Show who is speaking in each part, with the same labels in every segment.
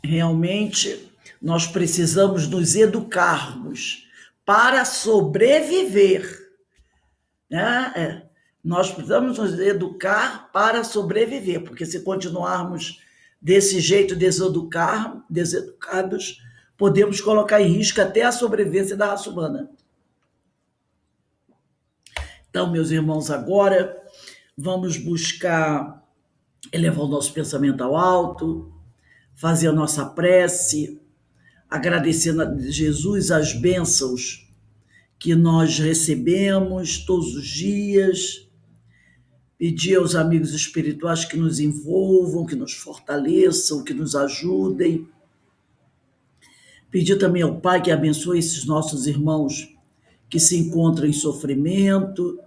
Speaker 1: Realmente, nós precisamos nos educarmos para sobreviver, né? Nós precisamos nos educar para sobreviver, porque se continuarmos desse jeito deseducados, podemos colocar em risco até a sobrevivência da raça humana. Então, meus irmãos, agora vamos buscar elevar o nosso pensamento ao alto, fazer a nossa prece, agradecendo a Jesus as bênçãos que nós recebemos todos os dias, pedir aos amigos espirituais que nos envolvam, que nos fortaleçam, que nos ajudem, pedir também ao Pai que abençoe esses nossos irmãos que se encontram em sofrimento,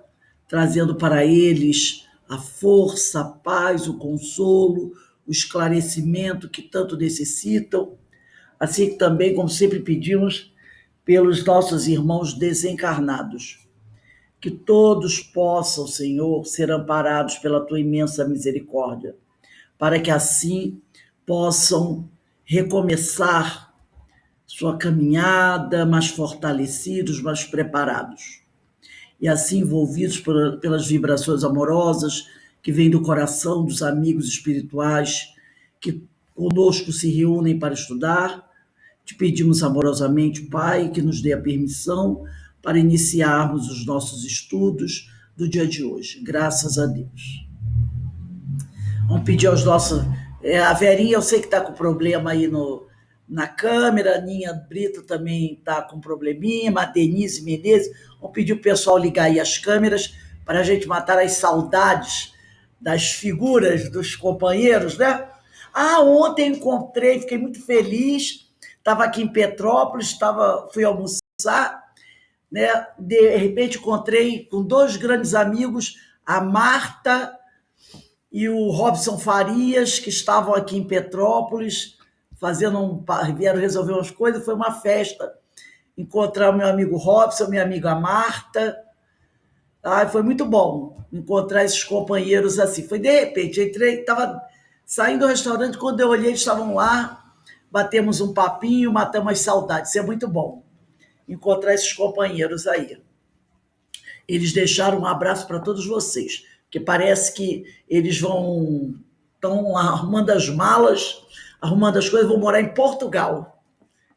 Speaker 1: trazendo para eles a força, a paz, o consolo, o esclarecimento que tanto necessitam, assim também, como sempre pedimos, pelos nossos irmãos desencarnados. Que todos possam, Senhor, ser amparados pela tua imensa misericórdia, para que assim possam recomeçar sua caminhada mais fortalecidos, mais preparados. E assim envolvidos pelas vibrações amorosas que vêm do coração dos amigos espirituais que conosco se reúnem para estudar. Te pedimos amorosamente, Pai, que nos dê a permissão para iniciarmos os nossos estudos do dia de hoje. Graças a Deus. Vamos pedir aos nossos... a Verinha, eu sei que está com problema aí na câmera, a Ninha Brito também está com probleminha, a Denise Menezes. Vamos pedir o pessoal ligar aí as câmeras para a gente matar as saudades das figuras dos companheiros, né? Ontem encontrei, fiquei muito feliz, estava aqui em Petrópolis, fui almoçar, né? De repente encontrei com dois grandes amigos, a Marta e o Robson Farias, que estavam aqui em Petrópolis, vieram resolver umas coisas, foi uma festa. Encontrar o meu amigo Robson, minha amiga Marta. Foi muito bom encontrar esses companheiros assim. Foi de repente, estava saindo do restaurante, quando eu olhei, eles estavam lá, batemos um papinho, matamos as saudades. Isso é muito bom, encontrar esses companheiros aí. Eles deixaram um abraço para todos vocês, que parece que eles estão arrumando as malas, arrumando as coisas, vão morar em Portugal.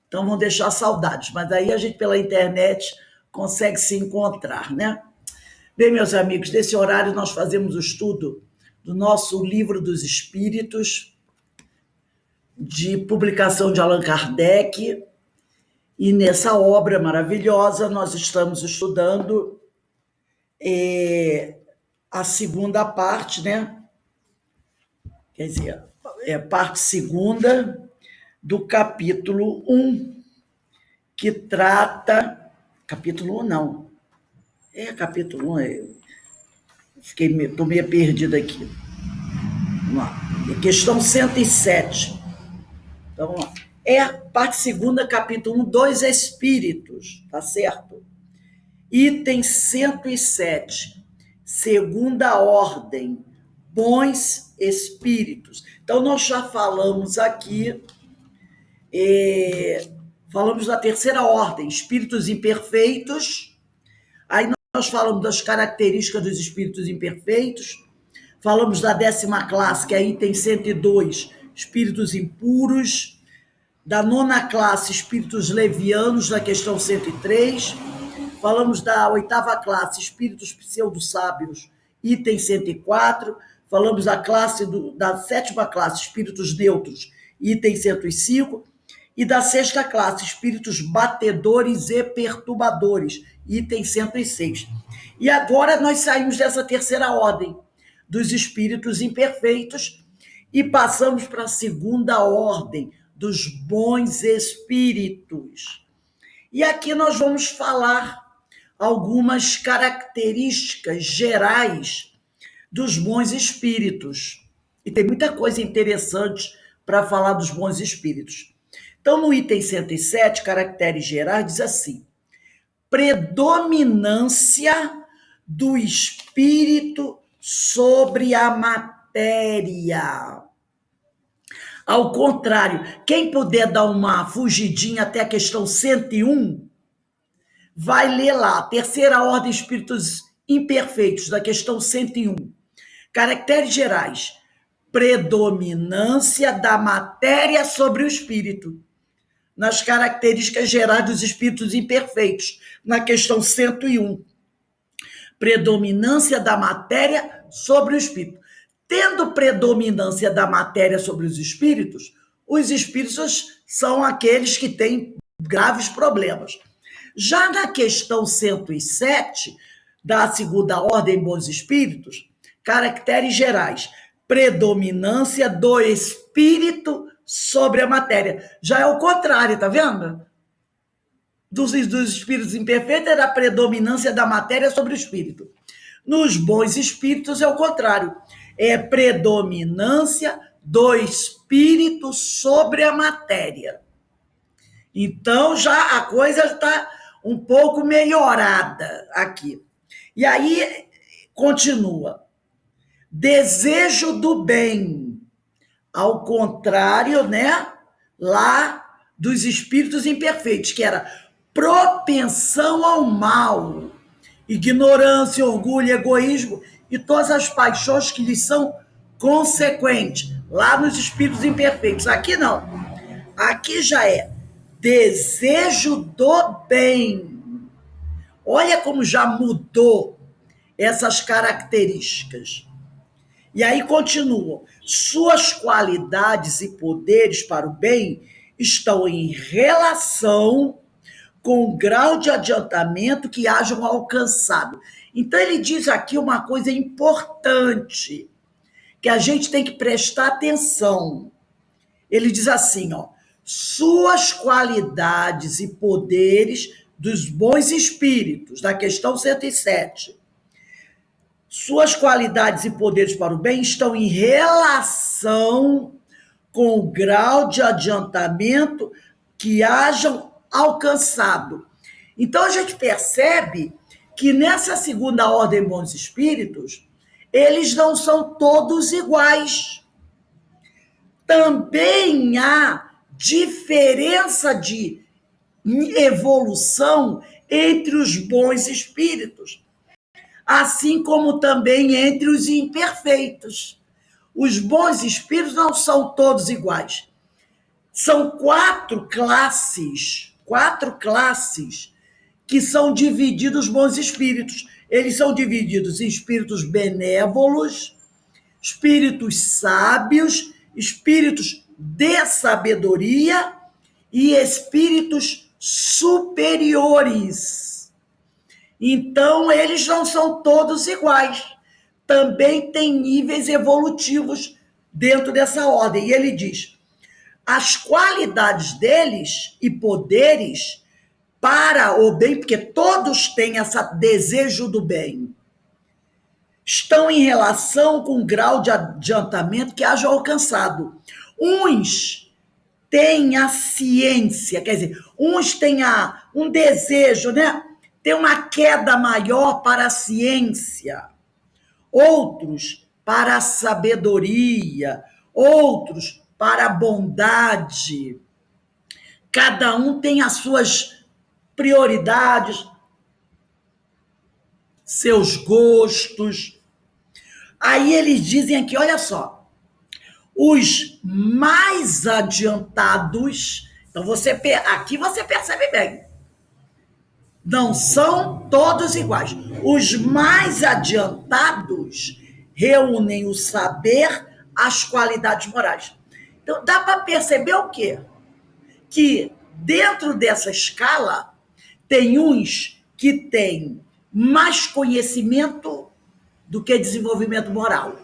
Speaker 1: Então vão deixar saudades, mas aí a gente pela internet consegue se encontrar, né? Bem, meus amigos, nesse horário nós fazemos o estudo do nosso Livro dos Espíritos, de publicação de Allan Kardec, e nessa obra maravilhosa nós estamos estudando a segunda parte, né? Quer dizer, parte segunda do capítulo 1, que trata... Capítulo 1, não. Capítulo 1, estou meio perdida aqui. Vamos lá. Questão 107. Então, vamos lá. Parte segunda, capítulo 1, dos Espíritos, tá certo? Item 107, segunda ordem, bons espíritos. Então, nós já falamos aqui, falamos da terceira ordem, espíritos imperfeitos. Aí nós falamos das características dos espíritos imperfeitos, falamos da 10ª classe, que é item 102, espíritos impuros, da 9ª classe, espíritos levianos, na questão 103, falamos da 8ª classe, espíritos pseudo-sábios, item 104, falamos da 7ª classe, espíritos neutros, item 105, e da 6ª classe, espíritos batedores e perturbadores, item 106. E agora nós saímos dessa terceira ordem, dos espíritos imperfeitos, e passamos para a segunda ordem, dos bons espíritos. E aqui nós vamos falar algumas características gerais dos bons espíritos. E tem muita coisa interessante para falar dos bons espíritos. Então, no item 107, caracteres gerais, diz assim: predominância do espírito sobre a matéria. Ao contrário, quem puder dar uma fugidinha até a questão 101, vai ler lá, terceira ordem espíritos imperfeitos, da questão 101. Caracteres gerais: predominância da matéria sobre o espírito. Nas características gerais dos espíritos imperfeitos, na questão 101. Predominância da matéria sobre o espírito. Tendo predominância da matéria sobre os espíritos são aqueles que têm graves problemas. Já na questão 107, da segunda ordem bons espíritos, caracteres gerais: predominância do espírito sobre a matéria. Já é o contrário, tá vendo? Dos espíritos imperfeitos era a predominância da matéria sobre o espírito. Nos bons espíritos é o contrário. É predominância do espírito sobre a matéria. Então, já a coisa está um pouco melhorada aqui. E aí, continua. Desejo do bem. Ao contrário, né? Lá dos espíritos imperfeitos, que era propensão ao mal, ignorância, orgulho, egoísmo e todas as paixões que lhes são consequentes, lá nos espíritos imperfeitos. Aqui não. Aqui já é desejo do bem. Olha como já mudou essas características. E aí continua. Suas qualidades e poderes para o bem estão em relação com o grau de adiantamento que hajam alcançado. Então ele diz aqui uma coisa importante, que a gente tem que prestar atenção. Ele diz assim, ó, suas qualidades e poderes dos bons espíritos, da questão 107. Suas qualidades e poderes para o bem estão em relação com o grau de adiantamento que hajam alcançado. Então a gente percebe que nessa segunda ordem bons espíritos, eles não são todos iguais. Também há diferença de evolução entre os bons espíritos, assim como também entre os imperfeitos. Os bons espíritos não são todos iguais. São quatro classes que são divididos os bons espíritos. Eles são divididos em espíritos benévolos, espíritos sábios, espíritos de sabedoria e espíritos superiores. Então, eles não são todos iguais. Também tem níveis evolutivos dentro dessa ordem. E ele diz, as qualidades deles e poderes para o bem, porque todos têm esse desejo do bem, estão em relação com o grau de adiantamento que haja alcançado. Uns têm a ciência, quer dizer, uns têm um desejo, né? Tem uma queda maior para a ciência, outros para a sabedoria, outros para a bondade. Cada um tem as suas prioridades, seus gostos. Aí eles dizem aqui, olha só, os mais adiantados, então aqui você percebe bem, não são todos iguais. Os mais adiantados reúnem o saber, as qualidades morais. Então dá para perceber o quê? Que dentro dessa escala tem uns que têm mais conhecimento do que desenvolvimento moral.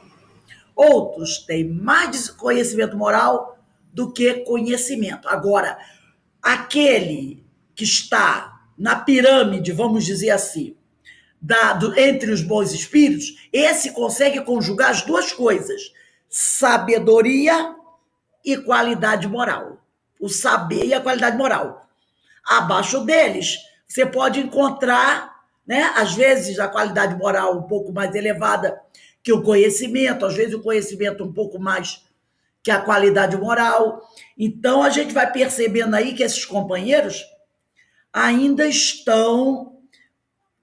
Speaker 1: Outros têm mais conhecimento moral do que conhecimento. Agora, aquele que está na pirâmide, vamos dizer assim, entre os bons espíritos, esse consegue conjugar as duas coisas, sabedoria e qualidade moral. O saber e a qualidade moral. Abaixo deles, você pode encontrar, né, às vezes, a qualidade moral um pouco mais elevada que o conhecimento, às vezes o conhecimento um pouco mais que é a qualidade moral. Então, a gente vai percebendo aí que esses companheiros ainda estão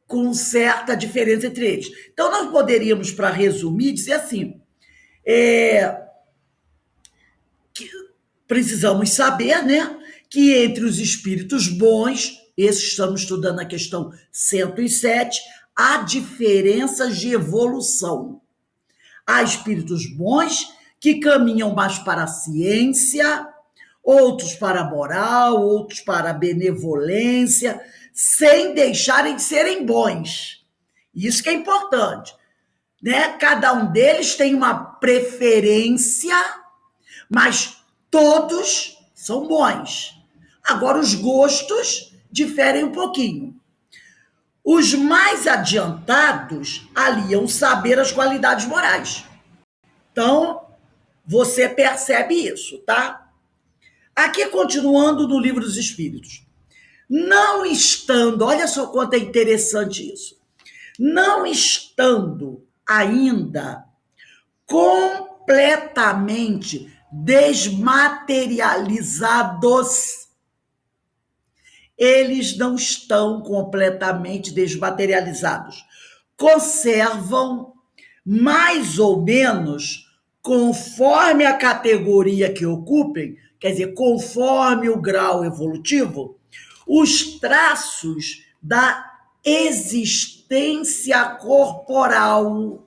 Speaker 1: com certa diferença entre eles. Então, nós poderíamos, para resumir, dizer assim: que precisamos saber, né, que entre os espíritos bons, esses estamos estudando a questão 107, há diferenças de evolução. Há espíritos bons que caminham mais para a ciência, outros para a moral, outros para a benevolência, sem deixarem de serem bons. Isso que é importante, né? Cada um deles tem uma preferência, mas todos são bons. Agora, os gostos diferem um pouquinho. Os mais adiantados aliam saber as qualidades morais. Então, você percebe isso, tá? Aqui, continuando no Livro dos Espíritos. Não estando, olha só quanto é interessante isso, não estando ainda completamente desmaterializados, eles não estão completamente desmaterializados. Conservam mais ou menos, conforme a categoria que ocupem, quer dizer, conforme o grau evolutivo, os traços da existência corporal.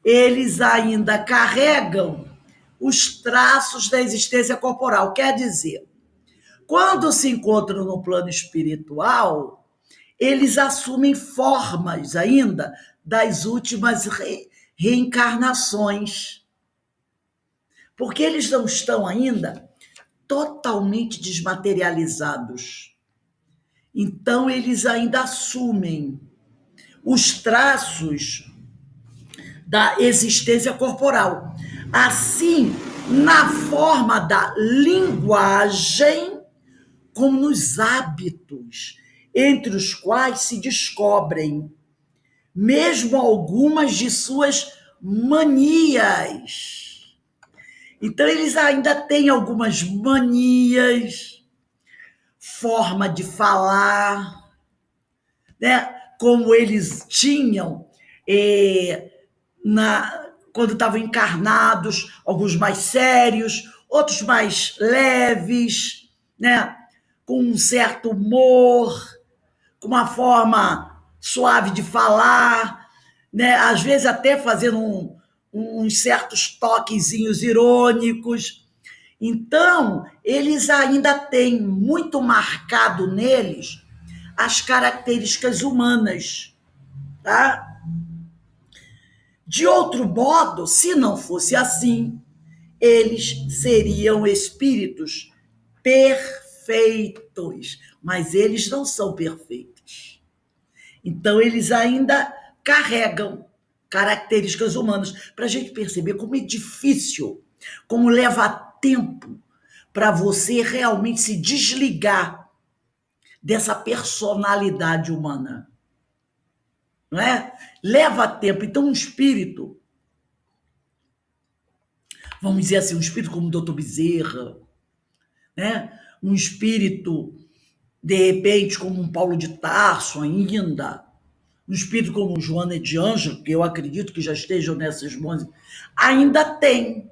Speaker 1: Eles ainda carregam os traços da existência corporal. Quer dizer, quando se encontram no plano espiritual, eles assumem formas ainda das últimas reencarnações. Porque eles não estão ainda totalmente desmaterializados. Então, eles ainda assumem os traços da existência corporal. Assim, na forma da linguagem, como nos hábitos, entre os quais se descobrem mesmo algumas de suas manias. Então, eles ainda têm algumas manias, forma de falar, né? Como eles tinham quando estavam encarnados, alguns mais sérios, outros mais leves, né? Com um certo humor, com uma forma suave de falar, né? Às vezes até fazendo uns certos toquezinhos irônicos. Então, eles ainda têm muito marcado neles as características humanas, tá? De outro modo, se não fosse assim, eles seriam espíritos perfeitos, mas eles não são perfeitos. Então, eles ainda carregam características humanas, para a gente perceber como é difícil, como leva tempo para você realmente se desligar dessa personalidade humana. Não é? Leva tempo. Então, um espírito, vamos dizer assim, um espírito como o Dr. Bezerra, né? Um espírito, de repente, como um Paulo de Tarso ainda, um espírito como Joana de Ângelo, que eu acredito que já estejam nessas mãos, ainda tem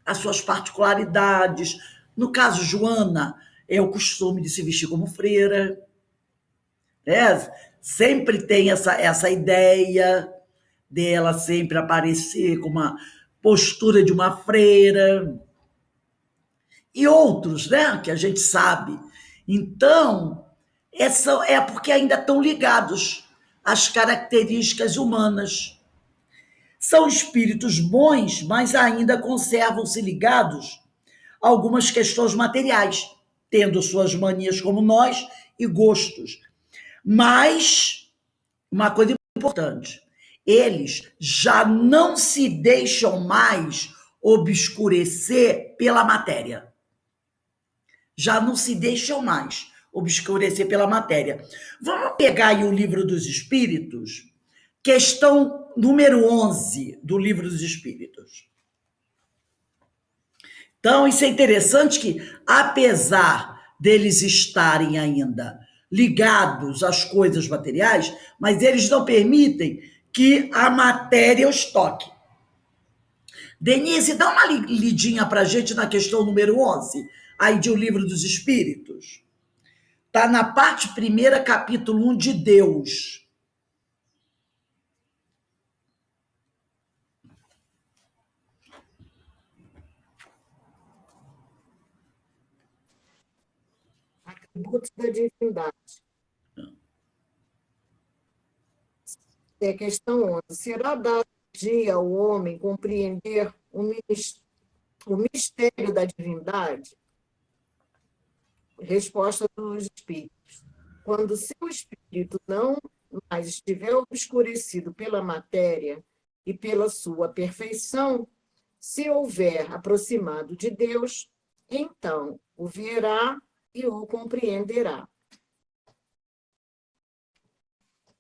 Speaker 1: as suas particularidades. No caso, Joana, é o costume de se vestir como freira, né? Sempre tem essa ideia dela sempre aparecer com uma postura de uma freira, e outros, né, que a gente sabe. Então, é porque ainda estão ligados às características humanas. São espíritos bons, mas ainda conservam-se ligados a algumas questões materiais, tendo suas manias como nós e gostos. Mas, uma coisa importante, eles já não se deixam mais obscurecer pela matéria. Já não se deixam mais obscurecer pela matéria. Vamos pegar aí o Livro dos Espíritos, questão número 11 do Livro dos Espíritos. Então, isso é interessante que, apesar deles estarem ainda ligados às coisas materiais, mas eles não permitem que a matéria os toque. Denise, dá uma lidinha para a gente na questão número 11, aí de O Livro dos Espíritos. Está na parte primeira, capítulo 1 de Deus.
Speaker 2: Atributos da divindade. É questão 11. Será dado dia ao homem compreender o mistério da divindade? Resposta dos espíritos. Quando seu espírito não mais estiver obscurecido pela matéria e pela sua perfeição, se houver aproximado de Deus, então o verá e o compreenderá.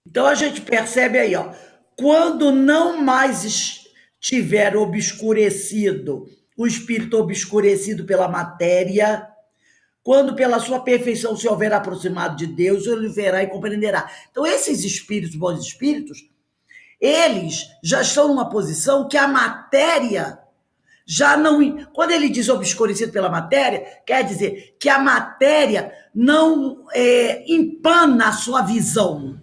Speaker 1: Então a gente percebe aí, ó, quando não mais estiver obscurecido, o espírito obscurecido pela matéria, quando pela sua perfeição se houver aproximado de Deus, ele verá e compreenderá. Então esses espíritos, bons espíritos, eles já estão numa posição que a matéria já não. Quando ele diz obscurecido pela matéria, quer dizer que a matéria não empana a sua visão.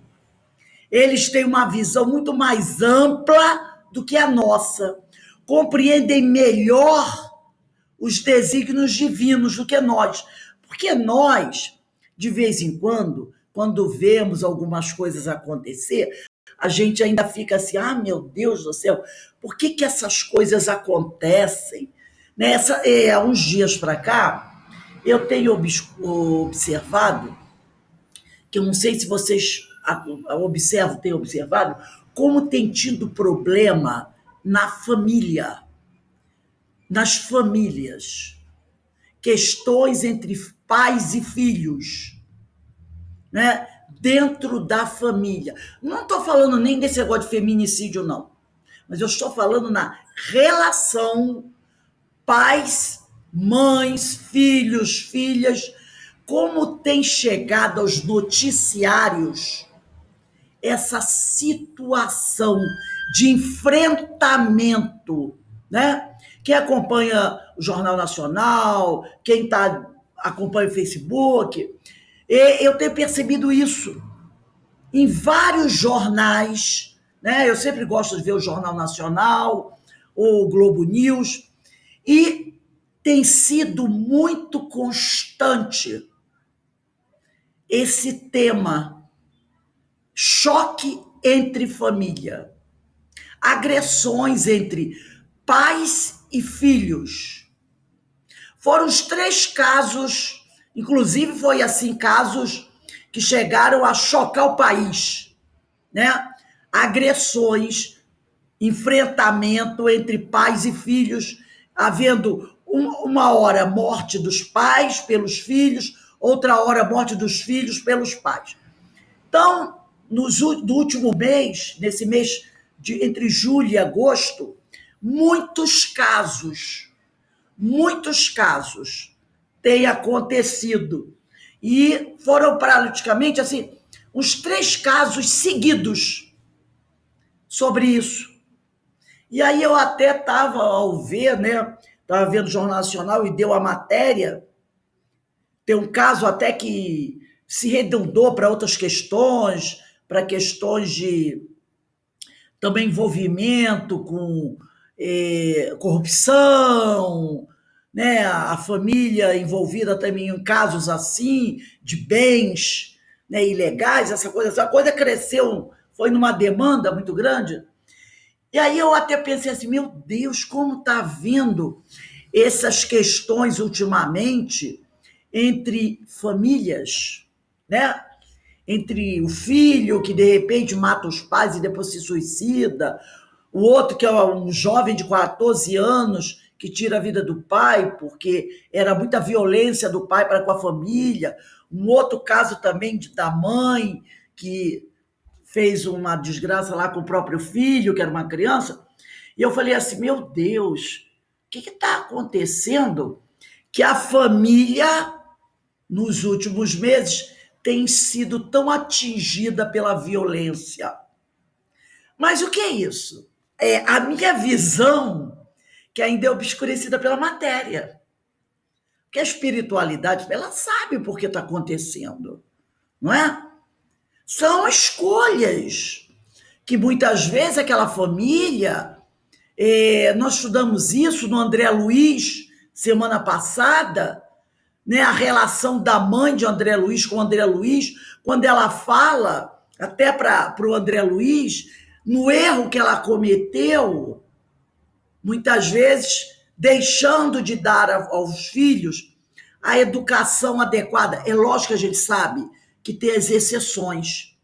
Speaker 1: Eles têm uma visão muito mais ampla do que a nossa, compreendem melhor os desígnios divinos do que nós. Porque nós, de vez em quando vemos algumas coisas acontecer, a gente ainda fica assim, ah, meu Deus do céu, por que essas coisas acontecem? Há uns dias para cá, eu tenho observado, que eu não sei se vocês têm observado, como tem tido problema na família, nas famílias, questões entre pais e filhos, né? Dentro da família. Não estou falando nem desse negócio de feminicídio, não. Mas eu estou falando na relação pais, mães, filhos, filhas, como tem chegado aos noticiários essa situação de enfrentamento, né? Quem acompanha o Jornal Nacional, quem acompanha o Facebook, eu tenho percebido isso em vários jornais, né? Eu sempre gosto de ver o Jornal Nacional, o Globo News, e tem sido muito constante esse tema: choque entre família, agressões entre pais e filhos. Foram os 3 casos, inclusive foi assim, casos que chegaram a chocar o país, né? Agressões, enfrentamento entre pais e filhos, havendo uma hora morte dos pais pelos filhos, outra hora morte dos filhos pelos pais. Então, no último mês, nesse mês entre julho e agosto, muitos casos têm acontecido. E foram praticamente assim, uns 3 casos seguidos sobre isso. E aí eu até estava ao ver, né? Estava vendo o Jornal Nacional e deu a matéria. Tem um caso até que se redundou para outras questões, para questões de também envolvimento com corrupção, né? A família envolvida também em casos assim, de bens, né, ilegais, essa coisa cresceu, foi numa demanda muito grande. E aí eu até pensei assim, meu Deus, como está havendo essas questões ultimamente entre famílias, né? Entre o filho que de repente mata os pais e depois se suicida, o outro que é um jovem de 14 anos que tira a vida do pai porque era muita violência do pai para com a família, um outro caso também da mãe que fez uma desgraça lá com o próprio filho, que era uma criança. E eu falei assim, meu Deus, que está acontecendo que a família, nos últimos meses, tem sido tão atingida pela violência? Mas o que é isso? É a minha visão, que ainda é obscurecida pela matéria. Porque a espiritualidade, ela sabe por que está acontecendo, não é? São escolhas que muitas vezes aquela família, nós estudamos isso no André Luiz semana passada, né, a relação da mãe de André Luiz com o André Luiz, quando ela fala, até para o André Luiz, no erro que ela cometeu, muitas vezes deixando de dar aos filhos a educação adequada. É lógico que a gente sabe que tem as exceções.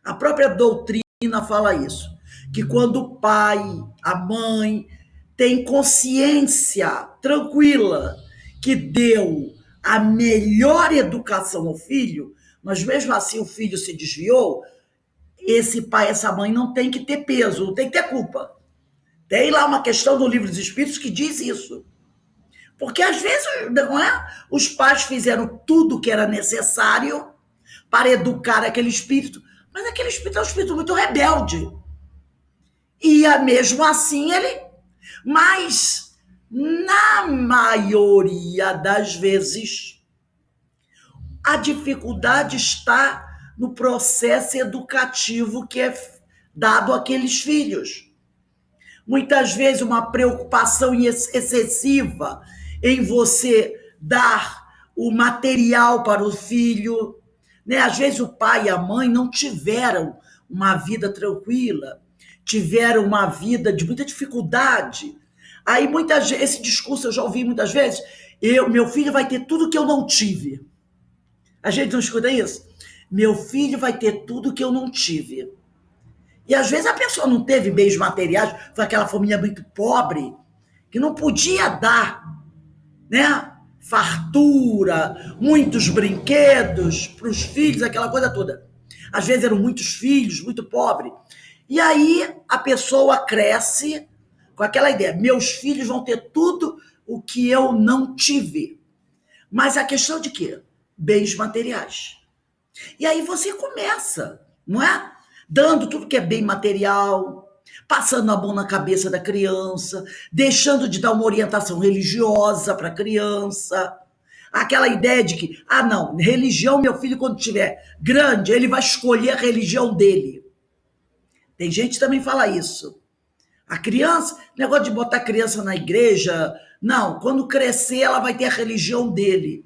Speaker 1: A própria doutrina fala isso, que quando o pai, a mãe, tem consciência tranquila que deu a melhor educação ao filho, mas mesmo assim o filho se desviou, esse pai, essa mãe não tem que ter peso, não tem que ter culpa. Tem lá uma questão do Livro dos Espíritos que diz isso. Porque às vezes, não é? Os pais fizeram tudo que era necessário para educar aquele espírito, mas aquele espírito é um espírito muito rebelde. E mesmo assim ele... Mas, na maioria das vezes, a dificuldade está no processo educativo que é dado àqueles filhos. Muitas vezes uma preocupação excessiva em você dar o material para o filho, né? Às vezes o pai e a mãe não tiveram uma vida tranquila, tiveram uma vida de muita dificuldade. Aí muitas vezes, esse discurso eu já ouvi muitas vezes, meu filho vai ter tudo que eu não tive. A gente não escuta isso? Meu filho vai ter tudo que eu não tive. E às vezes a pessoa não teve bens materiais, foi aquela família muito pobre, que não podia dar, né, fartura, muitos brinquedos para os filhos, aquela coisa toda. Às vezes eram muitos filhos, muito pobre. E aí a pessoa cresce com aquela ideia, meus filhos vão ter tudo o que eu não tive. Mas a questão de quê? Bens materiais. E aí você começa, não é? Dando tudo que é bem material, passando a mão na cabeça da criança, deixando de dar uma orientação religiosa para a criança. Aquela ideia de que, não, religião, meu filho, quando tiver grande, ele vai escolher a religião dele. Tem gente que também fala isso. A criança, negócio de botar a criança na igreja, não, quando crescer ela vai ter a religião dele.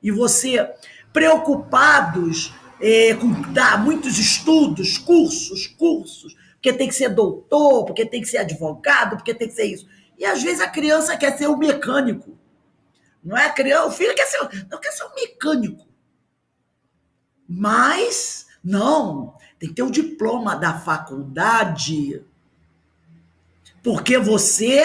Speaker 1: E você, preocupados com dar muitos estudos, cursos, porque tem que ser doutor, porque tem que ser advogado, porque tem que ser isso. E às vezes a criança quer ser um mecânico. Não é a criança, o filho quer ser um mecânico. Mas, não, tem que ter o diploma da faculdade, porque você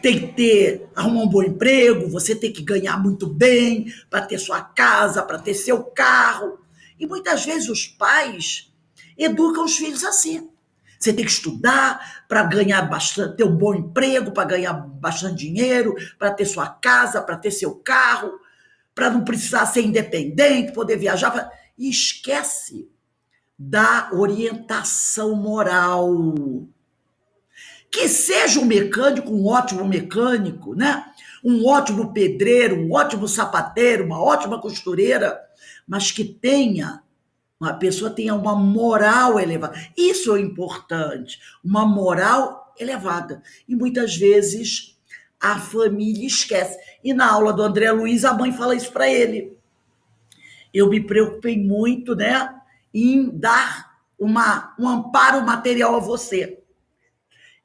Speaker 1: tem que arrumar um bom emprego, você tem que ganhar muito bem para ter sua casa, para ter seu carro. E muitas vezes os pais educam os filhos assim. Você tem que estudar para ganhar bastante, ter um bom emprego, para ganhar bastante dinheiro, para ter sua casa, para ter seu carro, para não precisar ser independente, poder viajar. E esquece da orientação moral. Que seja um mecânico, um ótimo mecânico, né? Um ótimo pedreiro, um ótimo sapateiro, uma ótima costureira, mas que uma pessoa tenha uma moral elevada. Isso é importante, uma moral elevada. E muitas vezes a família esquece. E na aula do André Luiz, a mãe fala isso para ele. Eu me preocupei muito, né, em dar um amparo material a você.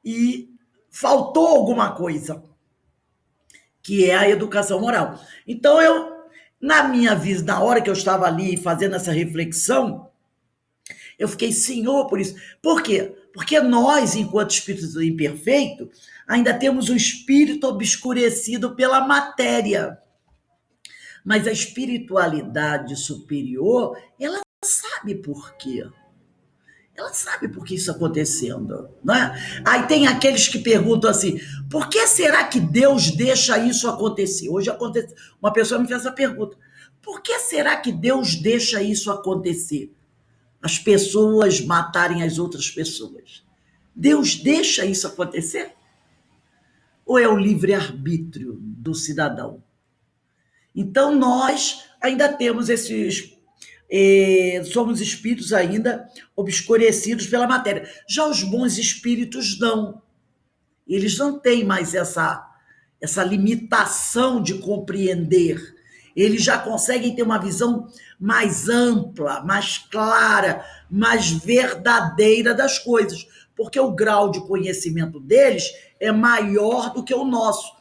Speaker 1: E faltou alguma coisa, que é a educação moral. Então, na minha vida, na hora que eu estava ali fazendo essa reflexão, eu fiquei, Senhor, por isso. Por quê? Porque nós, enquanto espírito imperfeito, ainda temos o espírito obscurecido pela matéria. Mas a espiritualidade superior, ela sabe por quê. ela sabe por que isso está acontecendo, não é? Aí tem aqueles que perguntam assim, por que será que Deus deixa isso acontecer? Hoje acontece, uma pessoa me fez essa pergunta, por que será que Deus deixa isso acontecer? As pessoas matarem as outras pessoas. Deus deixa isso acontecer? Ou é o livre-arbítrio do cidadão? Então nós ainda temos esses... somos espíritos ainda obscurecidos pela matéria. Já os bons espíritos não. Eles não têm mais essa limitação de compreender. Eles já conseguem ter uma visão mais ampla, mais clara, mais verdadeira das coisas, porque o grau de conhecimento deles é maior do que o nosso.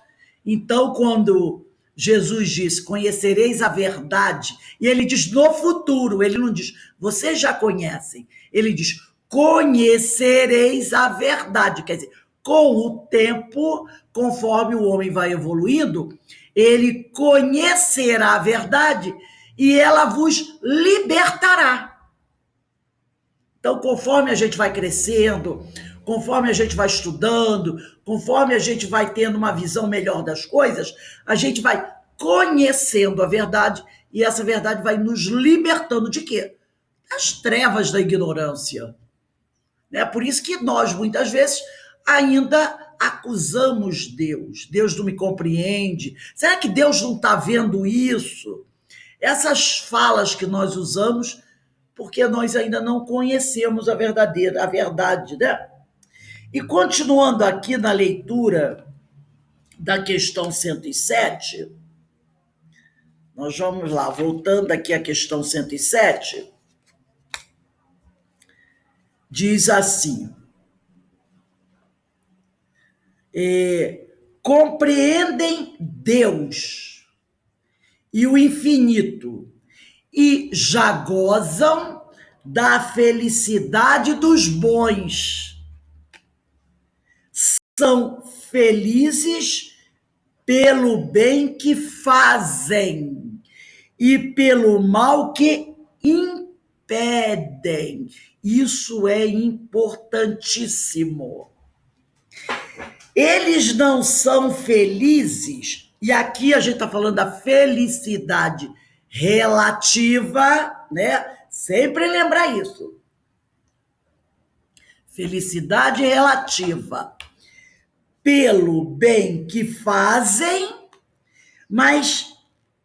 Speaker 1: Então, quando Jesus disse, conhecereis a verdade, e ele diz no futuro, ele não diz, vocês já conhecem, ele diz, conhecereis a verdade, quer dizer, com o tempo, conforme o homem vai evoluindo, ele conhecerá a verdade e ela vos libertará. Então, conforme a gente vai crescendo, conforme a gente vai estudando, conforme a gente vai tendo uma visão melhor das coisas, a gente vai conhecendo a verdade e essa verdade vai nos libertando de quê? Das trevas da ignorância. É por isso que nós, muitas vezes, ainda acusamos Deus. Deus não me compreende. Será que Deus não está vendo isso? Essas falas que nós usamos porque nós ainda não conhecemos a verdade, né? E continuando aqui na leitura da questão 107, nós vamos lá, voltando aqui à questão 107, diz assim, compreendem Deus e o infinito e já gozam da felicidade dos bons. São felizes pelo bem que fazem e pelo mal que impedem. Isso é importantíssimo. Eles não são felizes, e aqui a gente está falando da felicidade relativa, né? Sempre lembrar isso. Felicidade relativa. Pelo bem que fazem, mas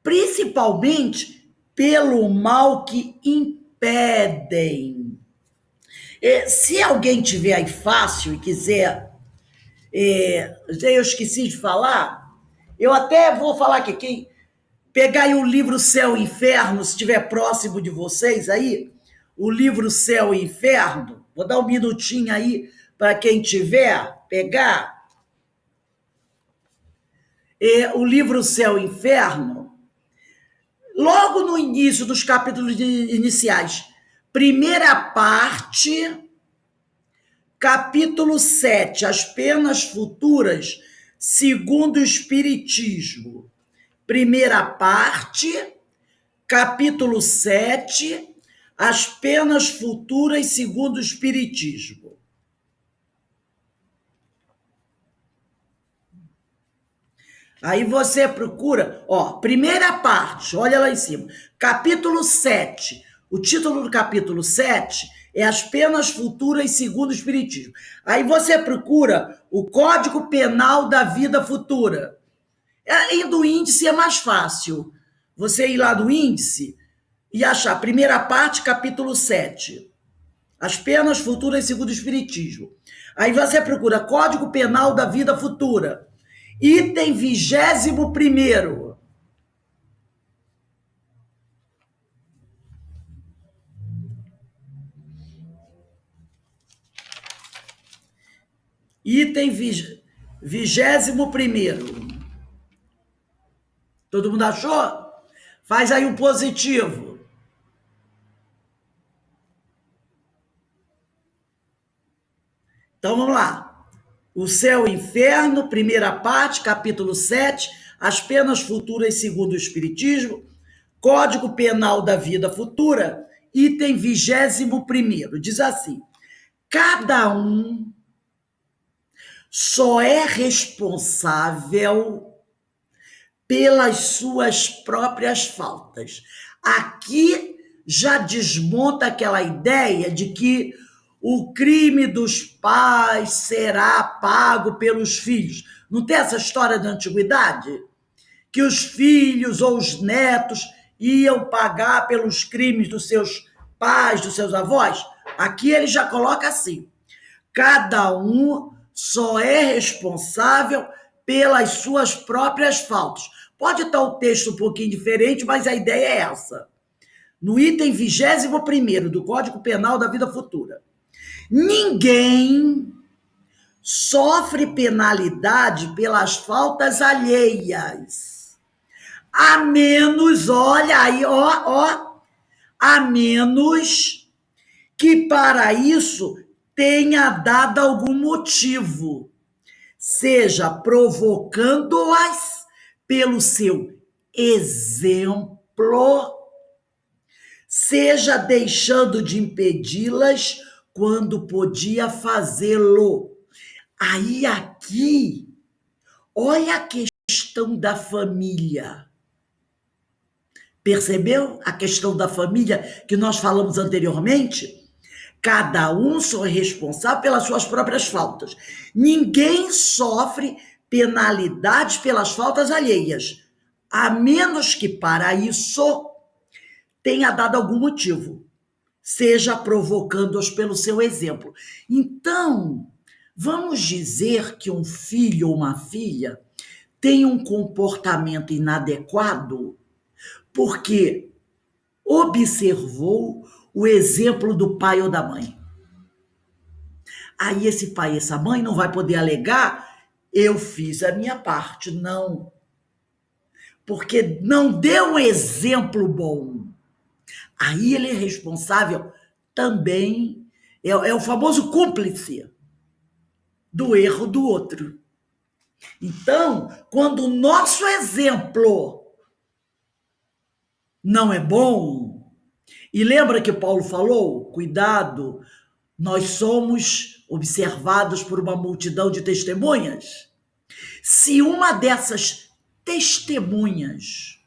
Speaker 1: principalmente pelo mal que impedem. Se alguém tiver aí fácil e quiser, eu esqueci de falar, eu até vou falar aqui, quem pegar aí o livro Céu e Inferno, se estiver próximo de vocês aí, o livro Céu e Inferno, vou dar um minutinho aí para quem tiver, pegar. O livro Céu e Inferno, logo no início dos capítulos iniciais, primeira parte, capítulo 7, as penas futuras, segundo o Espiritismo. Primeira parte, capítulo 7, as penas futuras, segundo o Espiritismo. Aí você procura, primeira parte, olha lá em cima, capítulo 7. O título do capítulo 7 é As Penas Futuras segundo o Espiritismo. Aí você procura o Código Penal da Vida Futura. E do índice é mais fácil. Você ir lá do índice e achar primeira parte, capítulo 7. As Penas Futuras segundo o Espiritismo. Aí você procura Código Penal da Vida Futura. Item 21º. Item 21º. Todo mundo achou? Faz aí um positivo. Então vamos lá. O Céu e o Inferno, primeira parte, capítulo 7, as penas futuras segundo o Espiritismo, Código Penal da Vida Futura, item 21º, diz assim, Cada um só é responsável pelas suas próprias faltas. Aqui já desmonta aquela ideia de que o crime dos pais será pago pelos filhos. Não tem essa história da antiguidade? Que os filhos ou os netos iam pagar pelos crimes dos seus pais, dos seus avós? Aqui ele já coloca assim: cada um só é responsável pelas suas próprias faltas. Pode estar o texto um pouquinho diferente, mas a ideia é essa. No item 21º do Código Penal da Vida Futura, ninguém sofre penalidade pelas faltas alheias, a menos, olha aí, a menos que para isso tenha dado algum motivo, seja provocando-as pelo seu exemplo, seja deixando de impedi-las quando podia fazê-lo. Aí aqui, olha a questão da família. Percebeu a questão da família que nós falamos anteriormente? Cada um só é responsável pelas suas próprias faltas. Ninguém sofre penalidades pelas faltas alheias, a menos que para isso tenha dado algum motivo, seja provocando-os pelo seu exemplo. Então, vamos dizer que um filho ou uma filha tem um comportamento inadequado porque observou o exemplo do pai ou da mãe. Aí esse pai e essa mãe não vai poder alegar: eu fiz a minha parte. Não. Porque não deu um exemplo bom. Aí ele é responsável também, é o famoso cúmplice do erro do outro. Então, quando o nosso exemplo não é bom, e lembra que Paulo falou? Cuidado, nós somos observados por uma multidão de testemunhas. Se uma dessas testemunhas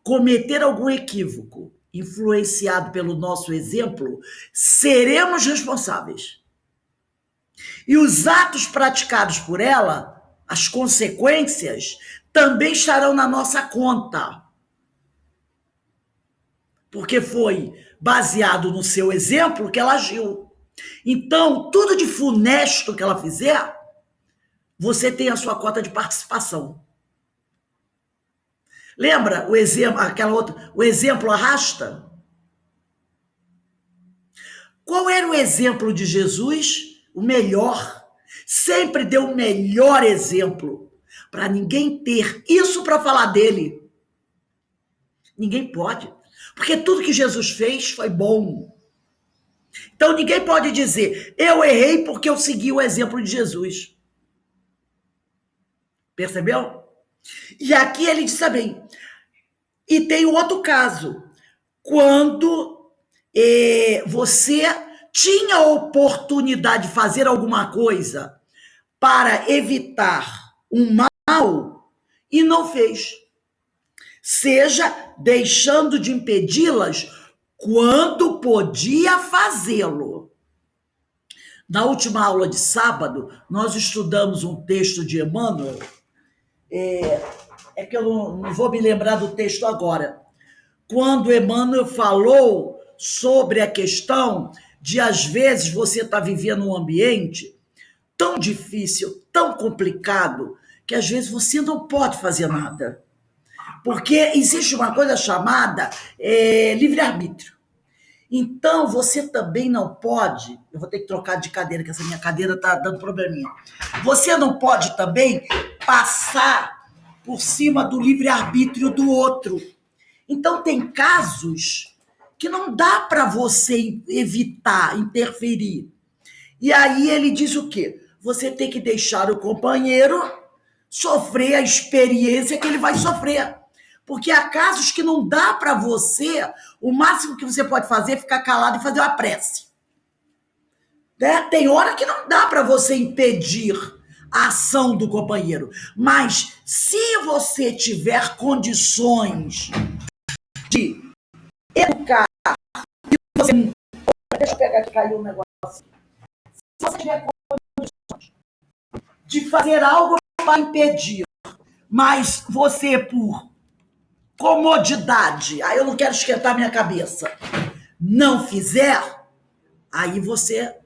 Speaker 1: cometer algum equívoco, influenciado pelo nosso exemplo, seremos responsáveis. E os atos praticados por ela, as consequências, também estarão na nossa conta. Porque foi baseado no seu exemplo que ela agiu. Então, tudo de funesto que ela fizer, você tem a sua cota de participação. Lembra o exemplo, o exemplo arrasta? Qual era o exemplo de Jesus? O melhor. Sempre deu o melhor exemplo, para ninguém ter isso para falar dele. Ninguém pode. Porque tudo que Jesus fez foi bom. Então ninguém pode dizer: eu errei porque eu segui o exemplo de Jesus. Percebeu? E aqui ele diz também. E tem o outro caso. Quando você tinha a oportunidade de fazer alguma coisa para evitar um mal e não fez. Seja deixando de impedi-las quando podia fazê-lo. Na última aula de sábado, nós estudamos um texto de Emmanuel. É que eu não vou me lembrar do texto agora. Quando Emmanuel falou sobre a questão de, às vezes, você está vivendo um ambiente tão difícil, tão complicado, que às vezes você não pode fazer nada. Porque existe uma coisa chamada livre-arbítrio. Então, você também não pode... Eu vou ter que trocar de cadeira, que essa minha cadeira está dando probleminha. Você não pode também passar por cima do livre-arbítrio do outro. Então, tem casos que não dá para você evitar, interferir. E aí ele diz o quê? Você tem que deixar o companheiro sofrer a experiência que ele vai sofrer. Porque há casos que não dá para você, o máximo que você pode fazer é ficar calado e fazer uma prece. né? Tem hora que não dá para você impedir a ação do companheiro, mas se você tiver condições de educar, você... deixa eu pegar que caiu um negócio. Se você tiver condições de fazer algo para impedir, mas você, por comodidade, aí eu não quero esquentar minha cabeça, não fizer, aí você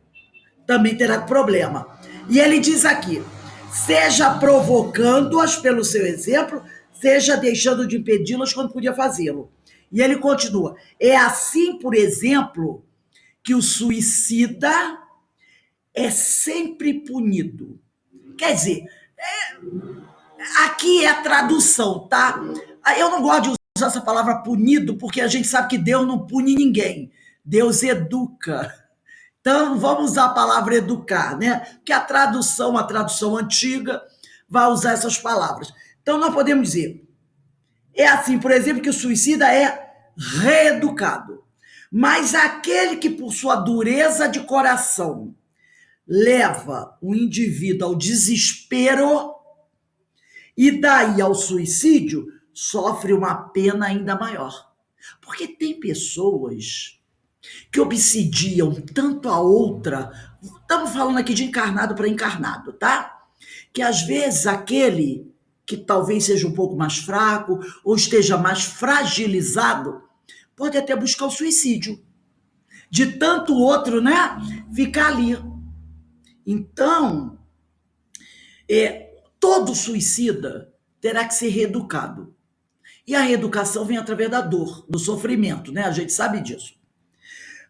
Speaker 1: também terá problema. E ele diz aqui, seja provocando-as pelo seu exemplo, seja deixando de impedi-las quando podia fazê-lo. E ele continua, é assim, por exemplo, que o suicida é sempre punido. Quer dizer, aqui é a tradução, tá? Eu não gosto de usar essa palavra punido, porque a gente sabe que Deus não pune ninguém. Deus educa. Então, vamos usar a palavra educar, né? Porque a tradução antiga, vai usar essas palavras. Então, nós podemos dizer, é assim, por exemplo, que o suicida é reeducado. Mas aquele que, por sua dureza de coração, leva o indivíduo ao desespero e daí ao suicídio, sofre uma pena ainda maior. Porque tem pessoas que obsidiam tanto a outra, estamos falando aqui de encarnado para encarnado, tá? Que às vezes aquele que talvez seja um pouco mais fraco ou esteja mais fragilizado, pode até buscar o suicídio. De tanto o outro, né, ficar ali. Então, todo suicida terá que ser reeducado. E a reeducação vem através da dor, do sofrimento, né? A gente sabe disso.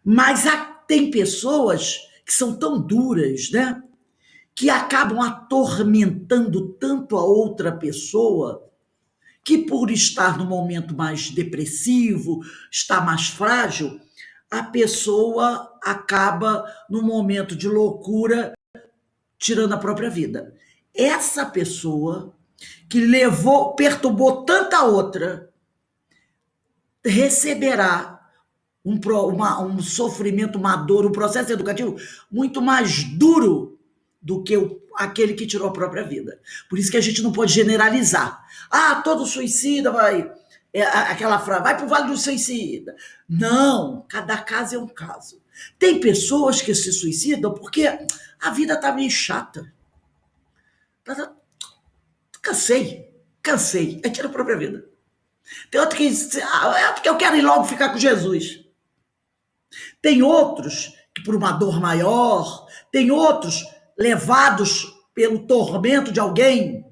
Speaker 1: Mas tem pessoas que são tão duras, né? Que acabam atormentando tanto a outra pessoa, que por estar no momento mais depressivo, estar mais frágil, a pessoa acaba, no momento de loucura, tirando a própria vida. Essa pessoa que perturbou tanta outra, receberá um sofrimento, uma dor, um processo educativo muito mais duro do que aquele que tirou a própria vida. Por isso que a gente não pode generalizar. Todo suicida vai... aquela frase, vai pro Vale do Suicida. Não, cada caso é um caso. Tem pessoas que se suicidam porque a vida tá meio chata. Cansei. Aí tira a própria vida. Tem outro que diz, é porque eu quero ir logo ficar com Jesus. Tem outros que por uma dor maior, tem outros levados pelo tormento de alguém.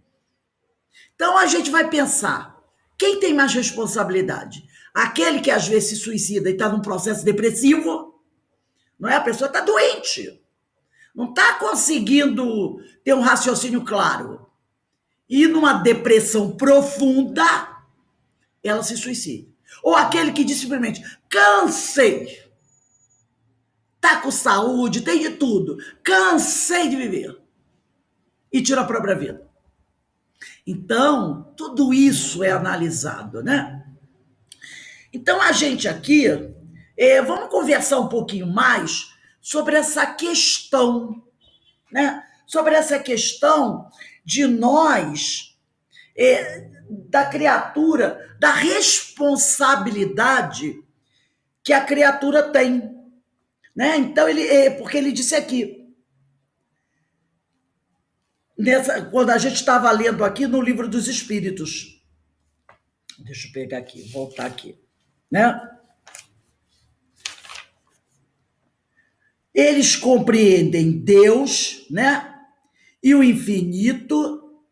Speaker 1: Então a gente vai pensar, quem tem mais responsabilidade? Aquele que às vezes se suicida e está num processo depressivo, não é? A pessoa está doente, não está conseguindo ter um raciocínio claro. E numa depressão profunda, ela se suicida. Ou aquele que diz simplesmente, cansei, tá com saúde, tem de tudo, cansei de viver, e tira a própria vida. Então, tudo isso é analisado, né? Então, a gente aqui, vamos conversar um pouquinho mais sobre essa questão, né? Sobre essa questão de nós, da criatura, da responsabilidade que a criatura tem, né? Então, porque ele disse aqui, quando a gente estava lendo aqui no Livro dos Espíritos, deixa eu pegar aqui, voltar aqui, né? Eles compreendem Deus, né? E o infinito,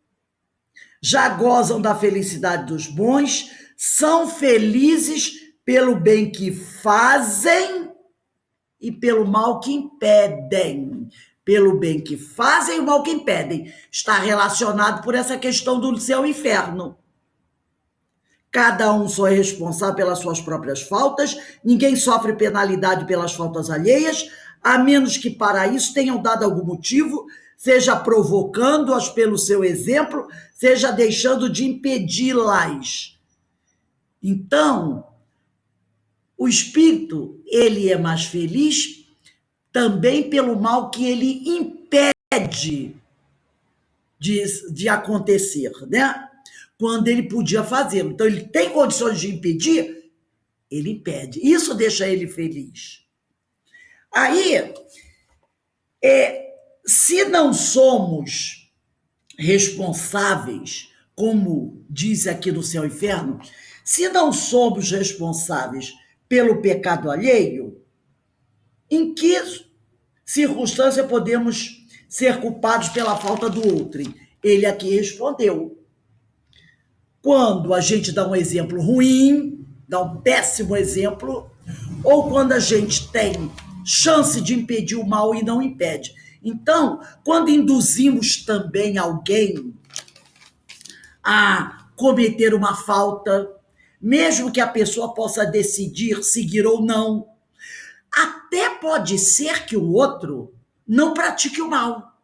Speaker 1: já gozam da felicidade dos bons, são felizes pelo bem que fazem e pelo mal que impedem. Pelo bem que fazem e o mal que impedem. Está relacionado por essa questão do céu e inferno. Cada um só é responsável pelas suas próprias faltas, ninguém sofre penalidade pelas faltas alheias, a menos que para isso tenham dado algum motivo, seja provocando-as pelo seu exemplo, seja deixando de impedi-las. Então, o espírito, ele é mais feliz também pelo mal que ele impede de acontecer, né? Quando ele podia fazê-lo. Então, ele tem condições de impedir, ele impede. Isso deixa ele feliz. Aí, se não somos responsáveis, como diz aqui no Céu e Inferno, se não somos responsáveis pelo pecado alheio, em que circunstância podemos ser culpados pela falta do outro? Ele aqui respondeu. Quando a gente dá um exemplo ruim, dá um péssimo exemplo, ou quando a gente tem chance de impedir o mal e não impede. Então, quando induzimos também alguém a cometer uma falta, mesmo que a pessoa possa decidir seguir ou não, até pode ser que o outro não pratique o mal,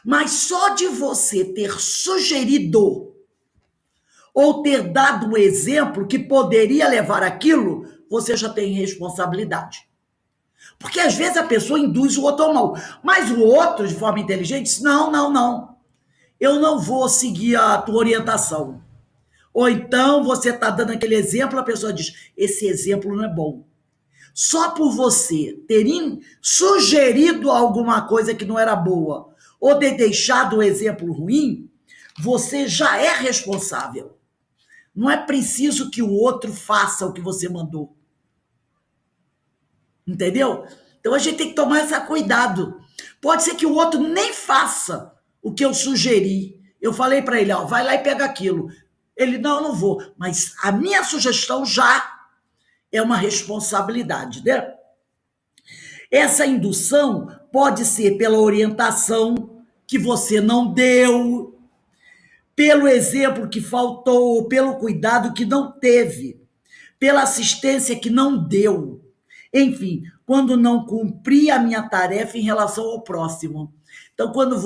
Speaker 1: mas só de você ter sugerido ou ter dado um exemplo que poderia levar aquilo, você já tem responsabilidade. Porque às vezes a pessoa induz o outro ao mal, mas o outro, de forma inteligente, diz, não, eu não vou seguir a tua orientação. Ou então você está dando aquele exemplo, a pessoa diz, esse exemplo não é bom. Só por você ter sugerido alguma coisa que não era boa, ou ter deixado o exemplo ruim, você já é responsável. Não é preciso que o outro faça o que você mandou. Entendeu? Então a gente tem que tomar esse cuidado. Pode ser que o outro nem faça o que eu sugeri. Eu falei para ele, ó, vai lá e pega aquilo. Ele, não vou. Mas a minha sugestão já é uma responsabilidade, né? Essa indução pode ser pela orientação que você não deu, pelo exemplo que faltou, pelo cuidado que não teve, pela assistência que não deu. Enfim, quando não cumpri a minha tarefa em relação ao próximo. Então, quando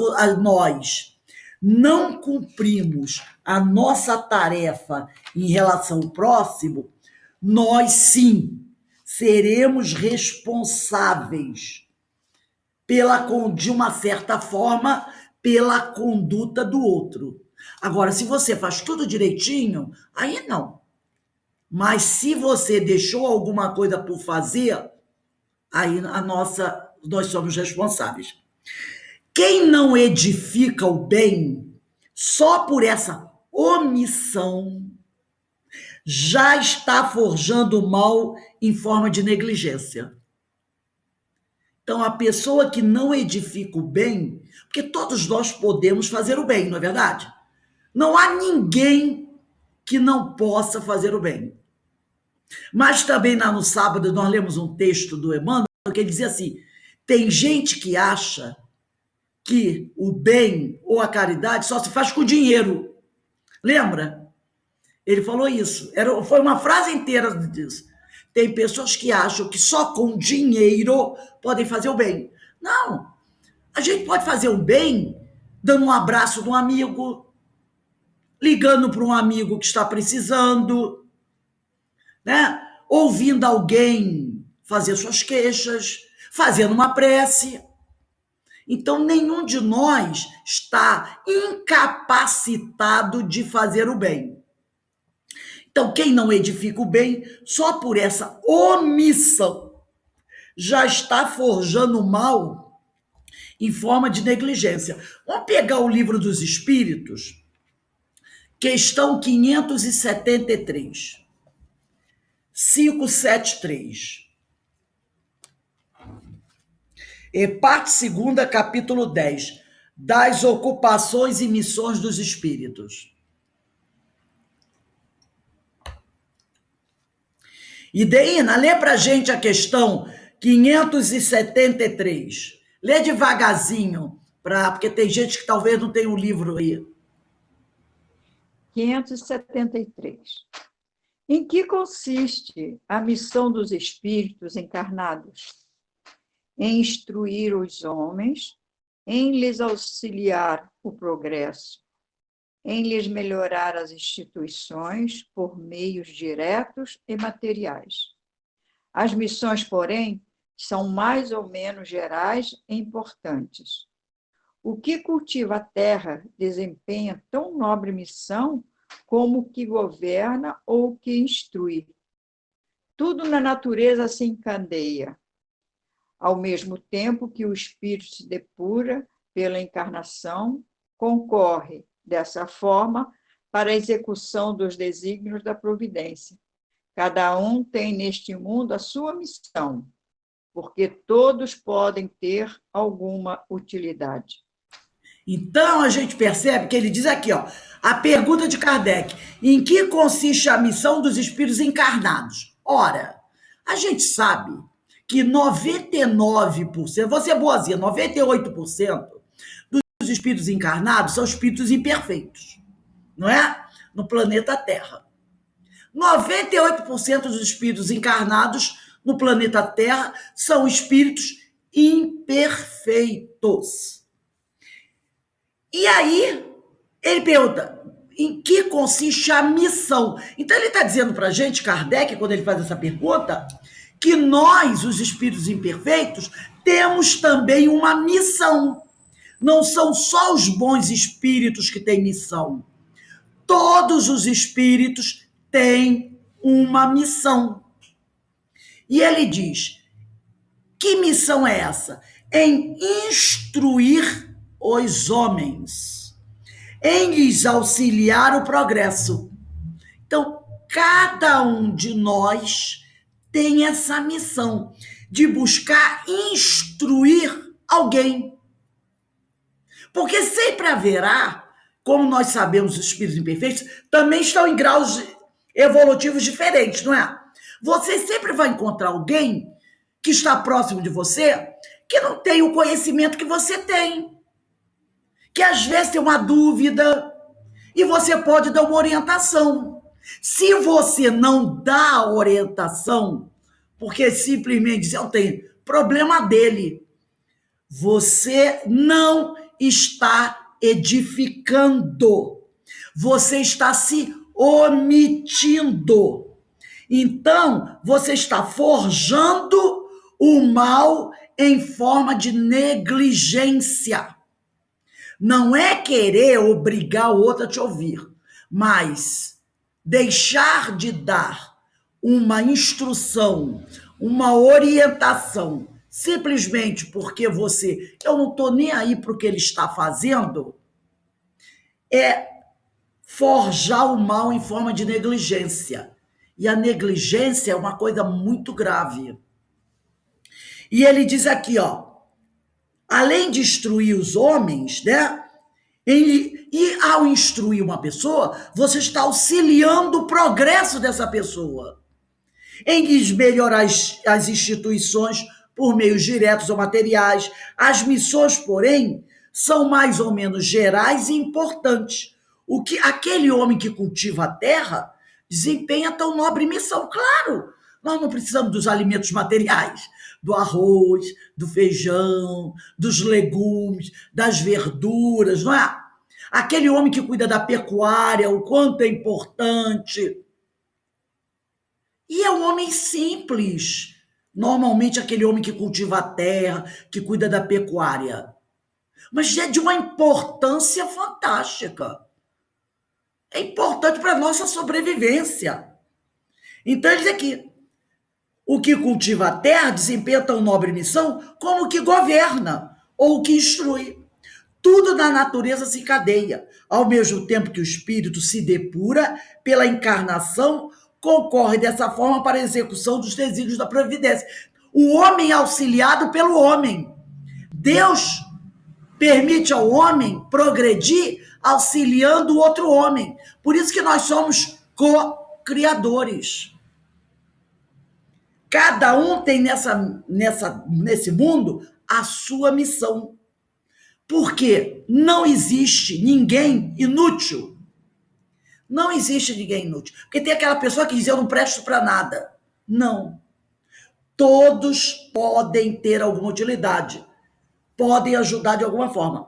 Speaker 1: nós não cumprimos a nossa tarefa em relação ao próximo, nós sim seremos responsáveis de uma certa forma, pela conduta do outro. Agora, se você faz tudo direitinho, aí não. Mas se você deixou alguma coisa por fazer, aí nós somos responsáveis. Quem não edifica o bem, só por essa omissão, já está forjando o mal em forma de negligência. Então, a pessoa que não edifica o bem, porque todos nós podemos fazer o bem, não é verdade? Não há ninguém que não possa fazer o bem. Mas também lá no sábado nós lemos um texto do Emmanuel que ele dizia assim, tem gente que acha que o bem ou a caridade só se faz com dinheiro. Lembra? Ele falou isso. Foi uma frase inteira disso. Tem pessoas que acham que só com dinheiro podem fazer o bem. Não. A gente pode fazer o bem dando um abraço de um amigo, ligando para um amigo que está precisando, né? Ouvindo alguém fazer suas queixas, fazendo uma prece. Então, nenhum de nós está incapacitado de fazer o bem. Então, quem não edifica o bem, só por essa omissão, já está forjando o mal em forma de negligência. Vamos pegar o Livro dos Espíritos, questão 573. 573. Parte segunda, capítulo 10, das ocupações e missões dos espíritos. E Deina, lê pra gente a questão 573. Lê devagarzinho, porque tem gente que talvez não tenha o livro aí.
Speaker 3: 573. Em que consiste a missão dos espíritos encarnados? Em instruir os homens, em lhes auxiliar o progresso, em lhes melhorar as instituições por meios diretos e materiais. As missões, porém, são mais ou menos gerais e importantes. O que cultiva a terra desempenha tão nobre missão como o que governa ou o que instrui. Tudo na natureza se encandeia, ao mesmo tempo que o espírito se depura pela encarnação, concorre, dessa forma, para a execução dos desígnios da providência. Cada um tem neste mundo a sua missão, porque todos podem ter alguma utilidade.
Speaker 1: Então a gente percebe que ele diz aqui, ó, a pergunta de Kardec: em que consiste a missão dos espíritos encarnados? Ora, a gente sabe que 99%, vou ser boazinha, 98% dos espíritos encarnados são espíritos imperfeitos, não é? No planeta Terra. 98% dos espíritos encarnados no planeta Terra são espíritos imperfeitos. E aí, ele pergunta, em que consiste a missão? Então, ele está dizendo para a gente, Kardec, quando ele faz essa pergunta, que nós, os espíritos imperfeitos, temos também uma missão. Não são só os bons espíritos que têm missão. Todos os espíritos têm uma missão. E ele diz, que missão é essa? Em instruir os homens, em lhes auxiliar o progresso. Então, cada um de nós tem essa missão de buscar instruir alguém. Porque sempre haverá, como nós sabemos, os espíritos imperfeitos também estão em graus evolutivos diferentes, não é? Você sempre vai encontrar alguém que está próximo de você que não tem o conhecimento que você tem, que às vezes tem uma dúvida e você pode dar uma orientação. Se você não dá a orientação, porque simplesmente diz, eu tenho problema dele, você não está edificando, você está se omitindo. Então, você está forjando o mal em forma de negligência. Não é querer obrigar o outro a te ouvir, mas deixar de dar uma instrução, uma orientação, simplesmente porque eu não estou nem aí para o que ele está fazendo, é forjar o mal em forma de negligência. E a negligência é uma coisa muito grave. E ele diz aqui, ó, além de instruir os homens, né? E ao instruir uma pessoa, você está auxiliando o progresso dessa pessoa. Em lhes melhorar as instituições por meios diretos ou materiais. As missões, porém, são mais ou menos gerais e importantes. O que aquele homem que cultiva a terra desempenha tão nobre missão. Claro, nós não precisamos dos alimentos materiais, do arroz, do feijão, dos legumes, das verduras, não é? Aquele homem que cuida da pecuária, o quanto é importante. E é um homem simples. Normalmente aquele homem que cultiva a terra, que cuida da pecuária. Mas é de uma importância fantástica. É importante para a nossa sobrevivência. Então, ele diz aqui, o que cultiva a terra desempenha tão nobre missão como o que governa ou o que instrui. Tudo na natureza se encadeia, ao mesmo tempo que o espírito se depura pela encarnação, concorre dessa forma para a execução dos desígnios da providência. O homem é auxiliado pelo homem. Deus permite ao homem progredir auxiliando o outro homem. Por isso que nós somos co-criadores. Cada um tem nesse mundo a sua missão. Porque não existe ninguém inútil. Não existe ninguém inútil. Porque tem aquela pessoa que diz, eu não presto para nada. Não. Todos podem ter alguma utilidade. Podem ajudar de alguma forma.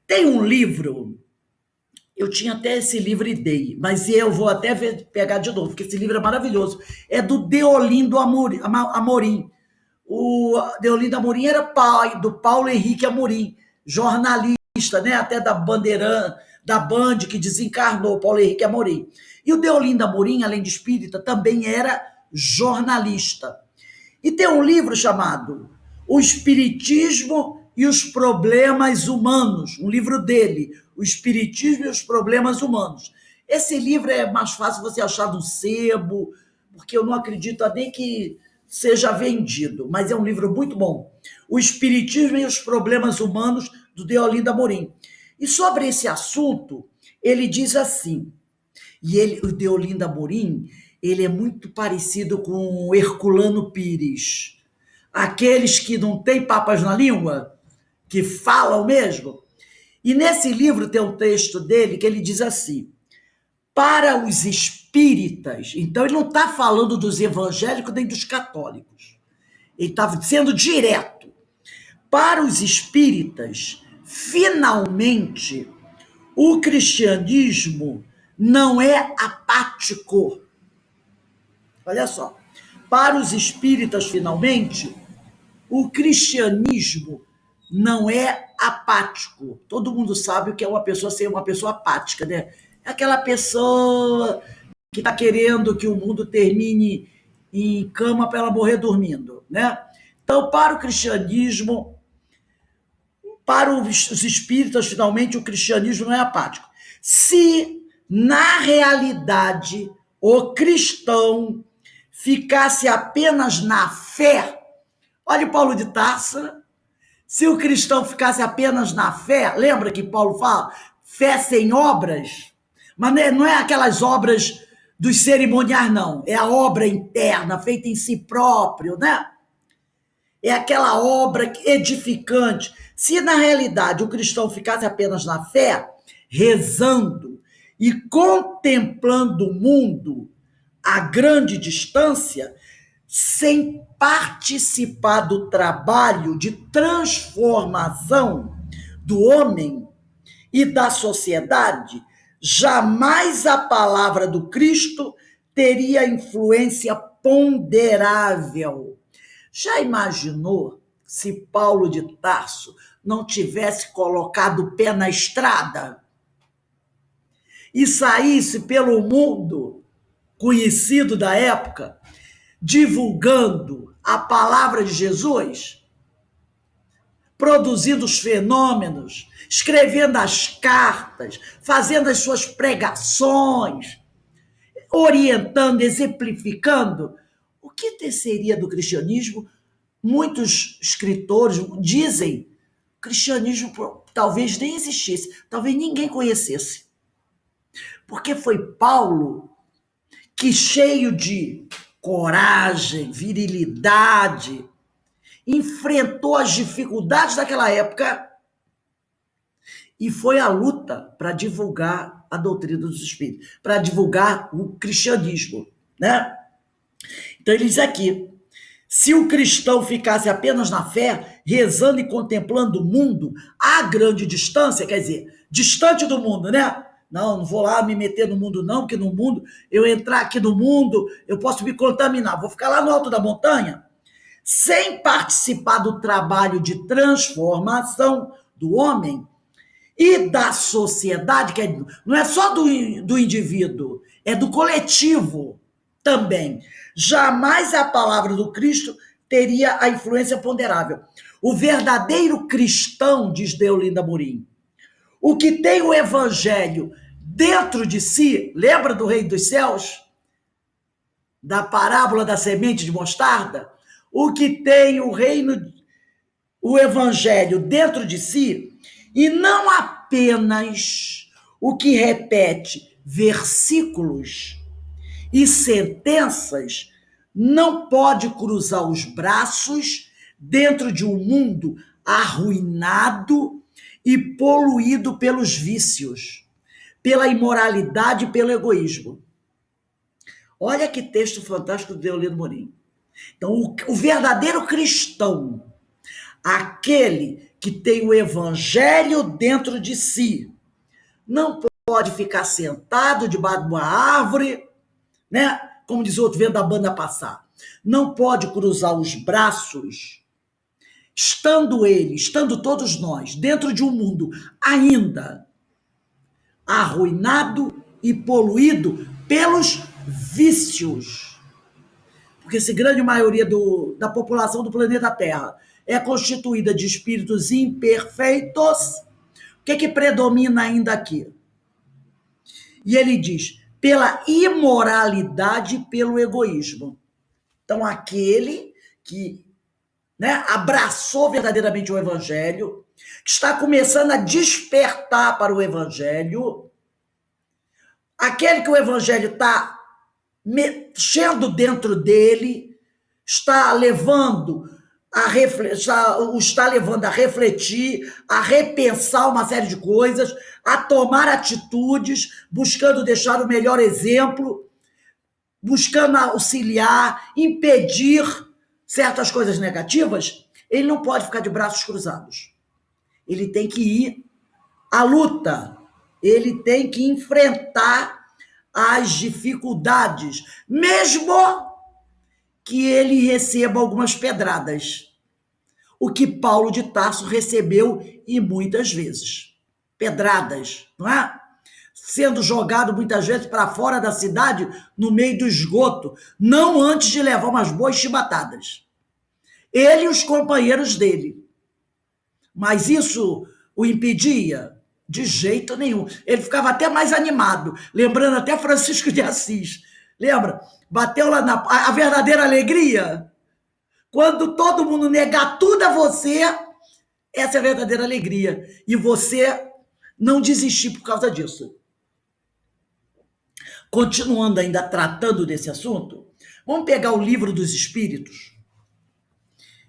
Speaker 1: Tem um livro, eu tinha até esse livro e dei, mas eu vou até pegar de novo, porque esse livro é maravilhoso. É do Deolindo Amorim, O Deolinda Amorim era pai do Paulo Henrique Amorim, jornalista, né, até da Bandeirante, da Band, que desencarnou, Paulo Henrique Amorim. E o Deolinda Amorim, além de espírita, também era jornalista. E tem um livro chamado O Espiritismo e os Problemas Humanos, um livro dele, O Espiritismo e os Problemas Humanos. Esse livro é mais fácil você achar no sebo, porque eu não acredito nem que seja vendido, mas é um livro muito bom. O Espiritismo e os Problemas Humanos, do Deolinda Amorim. E sobre esse assunto, ele diz assim, o Deolinda Amorim, ele é muito parecido com o Herculano Pires. Aqueles que não têm papas na língua, que falam mesmo. E nesse livro tem um texto dele que ele diz assim, para os espíritas, então ele não está falando dos evangélicos nem dos católicos, ele está sendo direto. Para os espíritas, finalmente, o cristianismo não é apático. Olha só, para os espíritas, finalmente, o cristianismo não é apático. Todo mundo sabe o que é uma pessoa ser uma pessoa apática, né? É aquela pessoa que está querendo que o mundo termine em cama para ela morrer dormindo, né? Então, para o cristianismo, para os espíritas, finalmente, o cristianismo não é apático. Se, na realidade, o cristão ficasse apenas na fé, olha o Paulo de Tarso, se o cristão ficasse apenas na fé, lembra que Paulo fala? Fé sem obras, mas não é aquelas obras dos cerimoniais, não. É a obra interna, feita em si próprio, né? É aquela obra edificante. Se, na realidade, o cristão ficasse apenas na fé, rezando e contemplando o mundo a grande distância, sem participar do trabalho de transformação do homem e da sociedade, jamais a palavra do Cristo teria influência ponderável. Já imaginou se Paulo de Tarso não tivesse colocado o pé na estrada e saísse pelo mundo conhecido da época, divulgando a palavra de Jesus, produzindo os fenômenos, escrevendo as cartas, fazendo as suas pregações, orientando, exemplificando? O que seria do cristianismo? Muitos escritores dizem que o cristianismo talvez nem existisse, talvez ninguém conhecesse. Porque foi Paulo que, cheio de coragem, virilidade, enfrentou as dificuldades daquela época e foi à luta para divulgar a doutrina dos espíritos, para divulgar o cristianismo, né? Então ele diz aqui, se o cristão ficasse apenas na fé, rezando e contemplando o mundo a grande distância, quer dizer, distante do mundo, né? Não vou lá me meter no mundo não, porque no mundo, eu entrar aqui no mundo, eu posso me contaminar, vou ficar lá no alto da montanha, sem participar do trabalho de transformação do homem e da sociedade, que não é só do indivíduo, é do coletivo também. Jamais a palavra do Cristo teria a influência ponderável. O verdadeiro cristão, diz Deolinda Amorim, o que tem o evangelho dentro de si, lembra do Reino dos Céus? Da parábola da semente de mostarda? O que tem o evangelho dentro de si, e não apenas o que repete versículos e sentenças, não pode cruzar os braços dentro de um mundo arruinado e poluído pelos vícios, pela imoralidade e pelo egoísmo. Olha que texto fantástico do Deolinda Amorim. Então, o verdadeiro cristão, aquele que tem o evangelho dentro de si, não pode ficar sentado debaixo de uma árvore, né? Como diz o outro, vendo a banda passar. não pode cruzar os braços, estando todos nós dentro de um mundo ainda arruinado e poluído pelos vícios. Porque se grande maioria da população do planeta Terra é constituída de espíritos imperfeitos, o que predomina ainda aqui? E ele diz, pela imoralidade e pelo egoísmo. Então, aquele que, né, abraçou verdadeiramente o evangelho, que está começando a despertar para o evangelho, aquele que o evangelho está mexendo dentro dele, está levando a refletir, a repensar uma série de coisas, a tomar atitudes, buscando deixar o melhor exemplo, buscando auxiliar, impedir certas coisas negativas. Ele não pode ficar de braços cruzados. Ele tem que ir à luta, ele tem que enfrentar as dificuldades, mesmo que ele receba algumas pedradas. O que Paulo de Tarso recebeu e muitas vezes. Pedradas, não é? Sendo jogado muitas vezes para fora da cidade, no meio do esgoto, não antes de levar umas boas chibatadas. Ele e os companheiros dele. Mas isso o impedia? De jeito nenhum. Ele ficava até mais animado, lembrando até Francisco de Assis. Lembra? Bateu lá a verdadeira alegria. Quando todo mundo negar tudo a você, essa é a verdadeira alegria. E você não desistir por causa disso. Continuando ainda tratando desse assunto, vamos pegar o Livro dos Espíritos.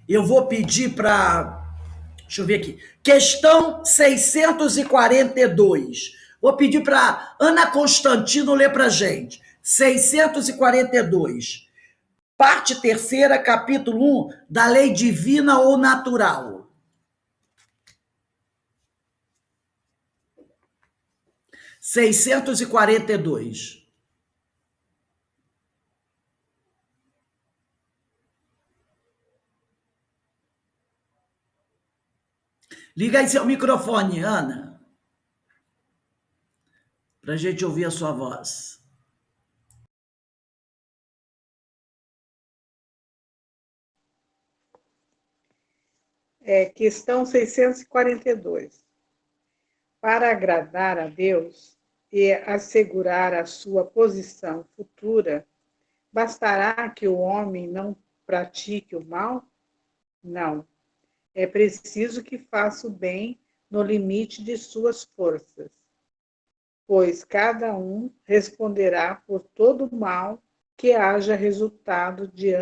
Speaker 1: Eu vou pedir para... Deixa eu ver aqui. Questão 642. Vou pedir para Ana Constantino ler para a gente. 642. Parte 3ª, capítulo 1, da lei divina ou natural. Seiscentos e quarenta e dois. Liga aí seu microfone, Ana, para a gente ouvir a sua voz.
Speaker 4: Questão 642. Para agradar a Deus e assegurar a sua posição futura, bastará que o homem não pratique o mal? Não. É preciso que faça o bem no limite de suas forças, pois cada um responderá por todo mal que haja resultado de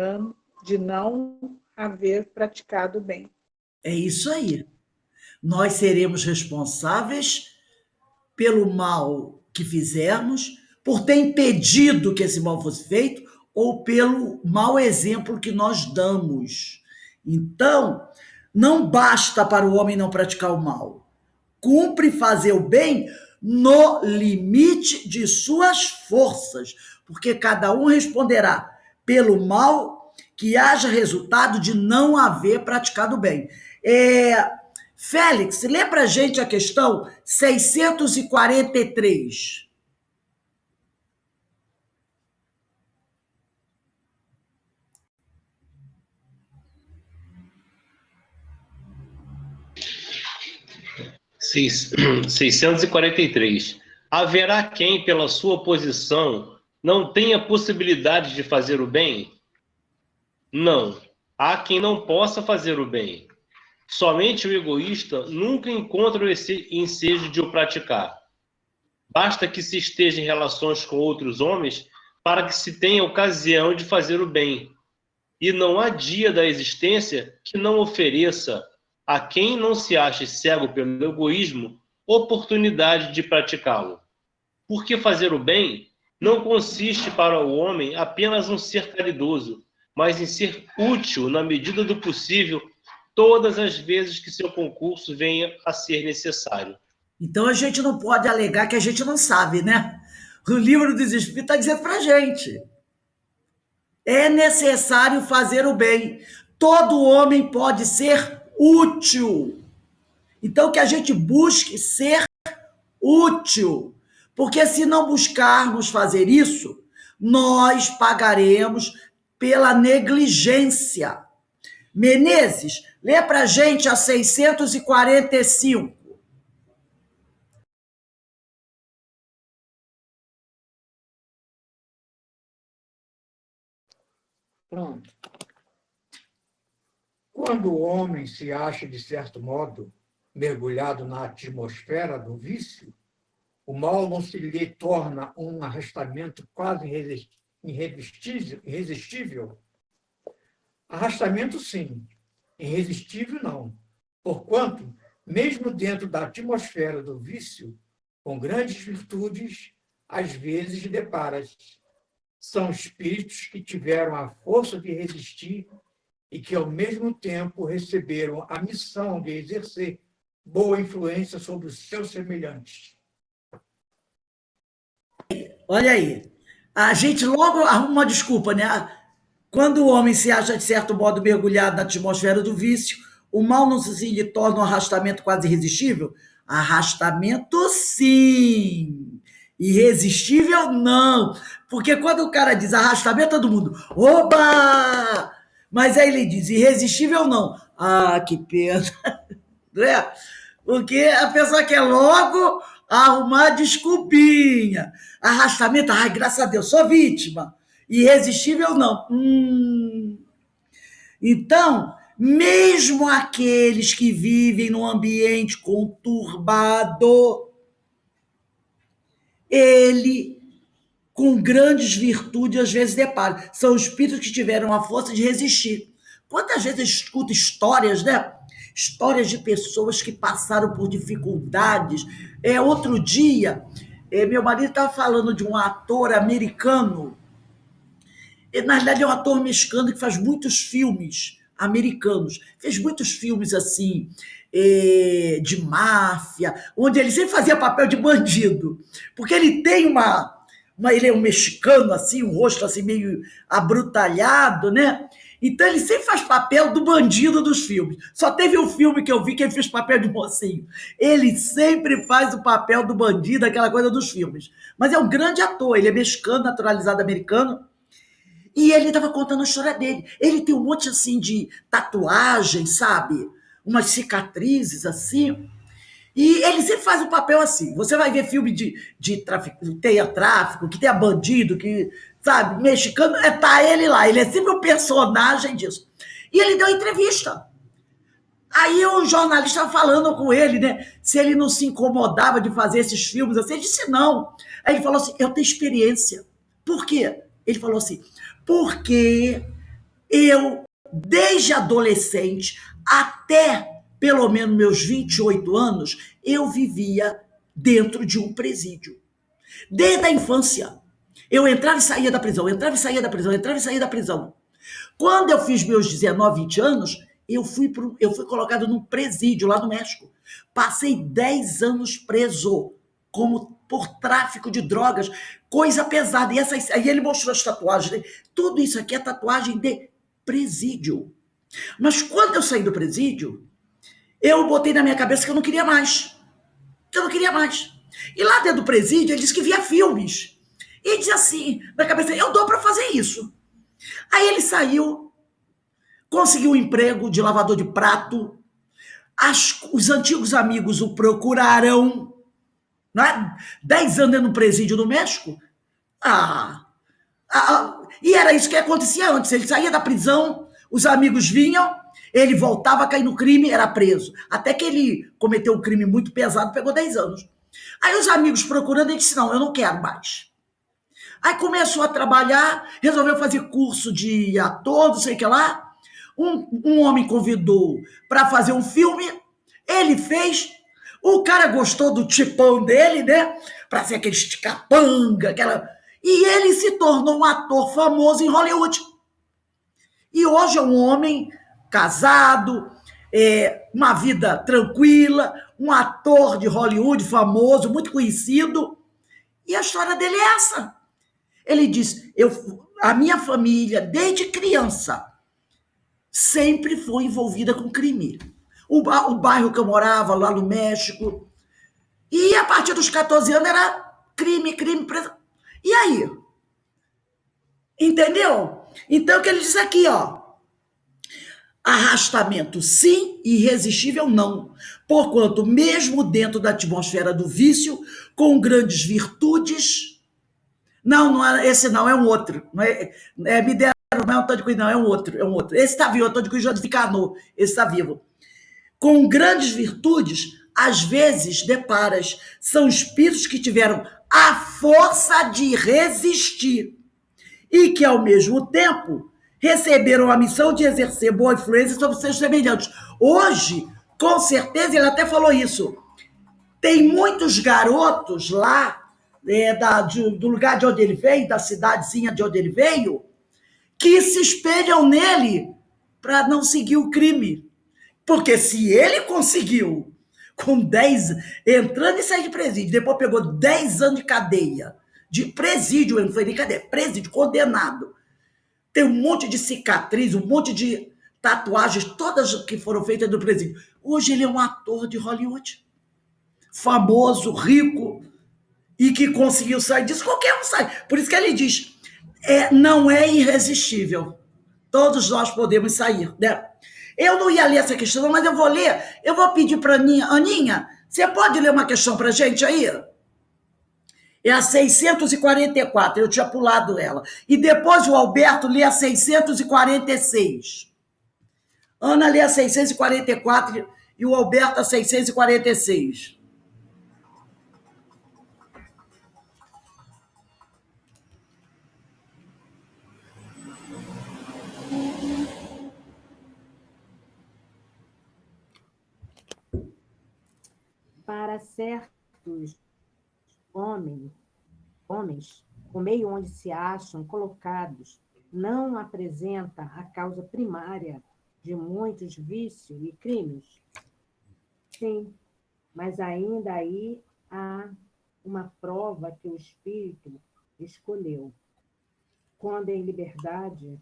Speaker 4: não haver praticado o bem.
Speaker 1: É isso aí. Nós seremos responsáveis pelo mal que fizermos, por ter impedido que esse mal fosse feito, ou pelo mau exemplo que nós damos. Então, não basta para o homem não praticar o mal. Cumpre fazer o bem no limite de suas forças, porque cada um responderá pelo mal que haja resultado de não haver praticado o bem. Félix, lê para a gente a questão 643.
Speaker 5: Seis- 643. Haverá quem, pela sua posição, não tenha possibilidade de fazer o bem? Não. Há quem não possa fazer o bem. Somente o egoísta nunca encontra esse ensejo de o praticar. Basta que se esteja em relações com outros homens para que se tenha ocasião de fazer o bem. E não há dia da existência que não ofereça a quem não se ache cego pelo egoísmo oportunidade de praticá-lo. Porque fazer o bem não consiste para o homem apenas em ser caridoso, mas em ser útil na medida do possível todas as vezes que seu concurso venha a ser necessário.
Speaker 1: Então a gente não pode alegar que a gente não sabe, né? O Livro dos Espíritos está dizendo para a gente. É necessário fazer o bem. Todo homem pode ser útil. Então, que a gente busque ser útil. Porque se não buscarmos fazer isso, nós pagaremos pela negligência. Menezes, lê para a gente a 645.
Speaker 6: Pronto. Quando o homem se acha, de certo modo, mergulhado na atmosfera do vício, o mal não se lhe torna um arrastamento quase irresistível? Arrastamento, sim. Irresistível, não. Porquanto, mesmo dentro da atmosfera do vício, com grandes virtudes, às vezes deparas. São espíritos que tiveram a força de resistir e que, ao mesmo tempo, receberam a missão de exercer boa influência sobre os seus semelhantes.
Speaker 1: Olha aí. A gente logo arruma uma desculpa, né? Quando o homem se acha, de certo modo, mergulhado na atmosfera do vício, o mal não se lhe torna um arrastamento quase irresistível? Arrastamento, sim. Irresistível, não. Porque quando o cara diz arrastamento, todo mundo, oba! Mas aí ele diz irresistível, não. Ah, que pena. Não é? Porque a pessoa quer logo arrumar desculpinha. Arrastamento, ai, graças a Deus, sou vítima. Irresistível, não. Então, mesmo aqueles que vivem num ambiente conturbado, ele, com grandes virtudes, às vezes depara. São espíritos que tiveram a força de resistir. Quantas vezes eu escuto histórias, né? Histórias de pessoas que passaram por dificuldades. Outro dia, meu marido estava falando de um ator americano. Na realidade, é um ator mexicano que faz muitos filmes americanos. Fez muitos filmes assim, de máfia, onde ele sempre fazia papel de bandido. Porque ele tem ele é um mexicano, assim, um rosto assim meio abrutalhado, né? Então ele sempre faz papel do bandido dos filmes. Só teve um filme que eu vi que ele fez papel de mocinho. Ele sempre faz o papel do bandido, aquela coisa dos filmes. Mas é um grande ator, ele é mexicano, naturalizado americano. E ele estava contando a história dele. Ele tem um monte assim de tatuagem, sabe? Umas cicatrizes assim. E ele sempre faz o papel assim. Você vai ver filme de tráfico, que tenha tráfico, que tenha bandido, que, sabe, mexicano, tá ele lá. Ele é sempre um personagem disso. E ele deu entrevista. Aí o jornalista estava falando com ele, né? Se ele não se incomodava de fazer esses filmes assim. Ele disse não. Aí ele falou assim, eu tenho experiência. Por quê? Ele falou assim, porque eu, desde adolescente até pelo menos meus 28 anos, eu vivia dentro de um presídio. Desde a infância. Eu entrava e saía da prisão, entrava e saía da prisão, entrava e saía da prisão. Quando eu fiz meus 19, 20 anos, eu fui colocado num presídio lá no México. Passei 10 anos preso, por tráfico de drogas, coisa pesada. E aí ele mostrou as tatuagens dele. Tudo isso aqui é tatuagem de presídio. Mas quando eu saí do presídio, eu botei na minha cabeça que eu não queria mais. Que eu não queria mais. E lá dentro do presídio, ele disse que via filmes. E ele dizia assim, na cabeça, eu dou para fazer isso. Aí ele saiu, conseguiu um emprego de lavador de prato. Os antigos amigos o procuraram. Não é? 10 anos no presídio no México. E era isso que acontecia antes. Ele saía da prisão, os amigos vinham, ele voltava a cair no crime, era preso. Até que ele cometeu um crime muito pesado, pegou 10 anos. Aí os amigos procurando, ele disse, não, eu não quero mais. Aí começou a trabalhar, resolveu fazer curso de ator, não sei o que lá. Um homem convidou para fazer um filme, ele fez, o cara gostou do tipão dele, né? Para ser aquele esticapanga, e ele se tornou um ator famoso em Hollywood. E hoje é um homem casado, uma vida tranquila, um ator de Hollywood famoso, muito conhecido. E a história dele é essa. Ele diz, a minha família, desde criança, sempre foi envolvida com crime. O bairro que eu morava, lá no México, e a partir dos 14 anos era crime. E aí? Entendeu? Então, o que ele diz aqui, ó. Arrastamento sim, irresistível não. Porquanto, mesmo dentro da atmosfera do vício, com grandes virtudes... Não é esse não, é um outro. Não me deram, não é um Antônio Cunha, não, é um outro. Esse está vivo, Antônio Cunha de Cano, esse está vivo. Com grandes virtudes, às vezes deparas, são espíritos que tiveram a força de resistir e que, ao mesmo tempo, receberam a missão de exercer boa influência sobre seus semelhantes. Hoje, com certeza, ele até falou isso, tem muitos garotos lá, do lugar de onde ele veio, da cidadezinha de onde ele veio, que se espelham nele para não seguir o crime. Porque se ele conseguiu, com 10, entrando e saindo de presídio, depois pegou 10 anos de cadeia, de presídio, não foi nem cadeia, presídio, condenado. Tem um monte de cicatriz, um monte de tatuagens, todas que foram feitas no presídio. Hoje ele é um ator de Hollywood, famoso, rico, e que conseguiu sair disso. Qualquer um sai. Por isso que ele diz, não é irresistível. Todos nós podemos sair, né? Eu não ia ler essa questão, mas eu vou ler. Eu vou pedir para a Aninha. Aninha, você pode ler uma questão para a gente aí? É a 644, eu tinha pulado ela. E depois o Alberto lê a 646. Ana lê a 644 e o Alberto a 646.
Speaker 7: Para certos homens, o meio onde se acham colocados não apresenta a causa primária de muitos vícios e crimes? Sim, mas ainda aí há uma prova que o espírito escolheu. Quando em liberdade,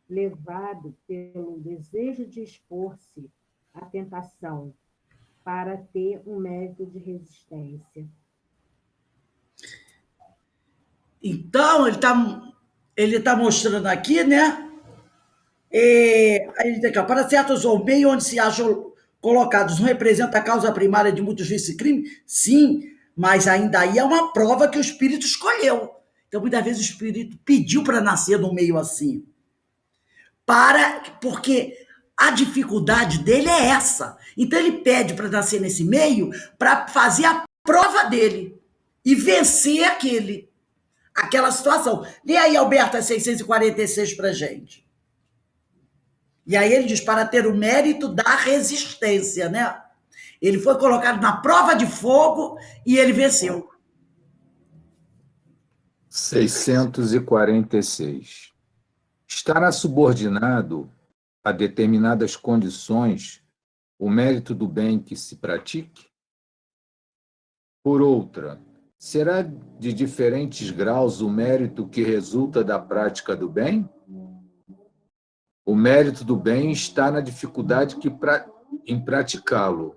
Speaker 7: levado pelo desejo de expor-se à tentação para ter um mérito de resistência.
Speaker 1: Então, ele tá mostrando aqui, né? Para certos ou meio onde se acham colocados, não representa a causa primária de muitos vícios e crimes? Sim, mas ainda aí é uma prova que o espírito escolheu. Então, muitas vezes o espírito pediu para nascer num meio assim. Porque a dificuldade dele é essa. Então, ele pede para nascer nesse meio para fazer a prova dele e vencer aquela situação. Lê aí, Alberta, 646 para a gente. E aí ele diz, para ter o mérito da resistência, né? Ele foi colocado na prova de fogo e ele venceu.
Speaker 8: 646. Estará subordinado a determinadas condições o mérito do bem que se pratique? Por outra, será de diferentes graus o mérito que resulta da prática do bem? O mérito do bem está na dificuldade em praticá-lo.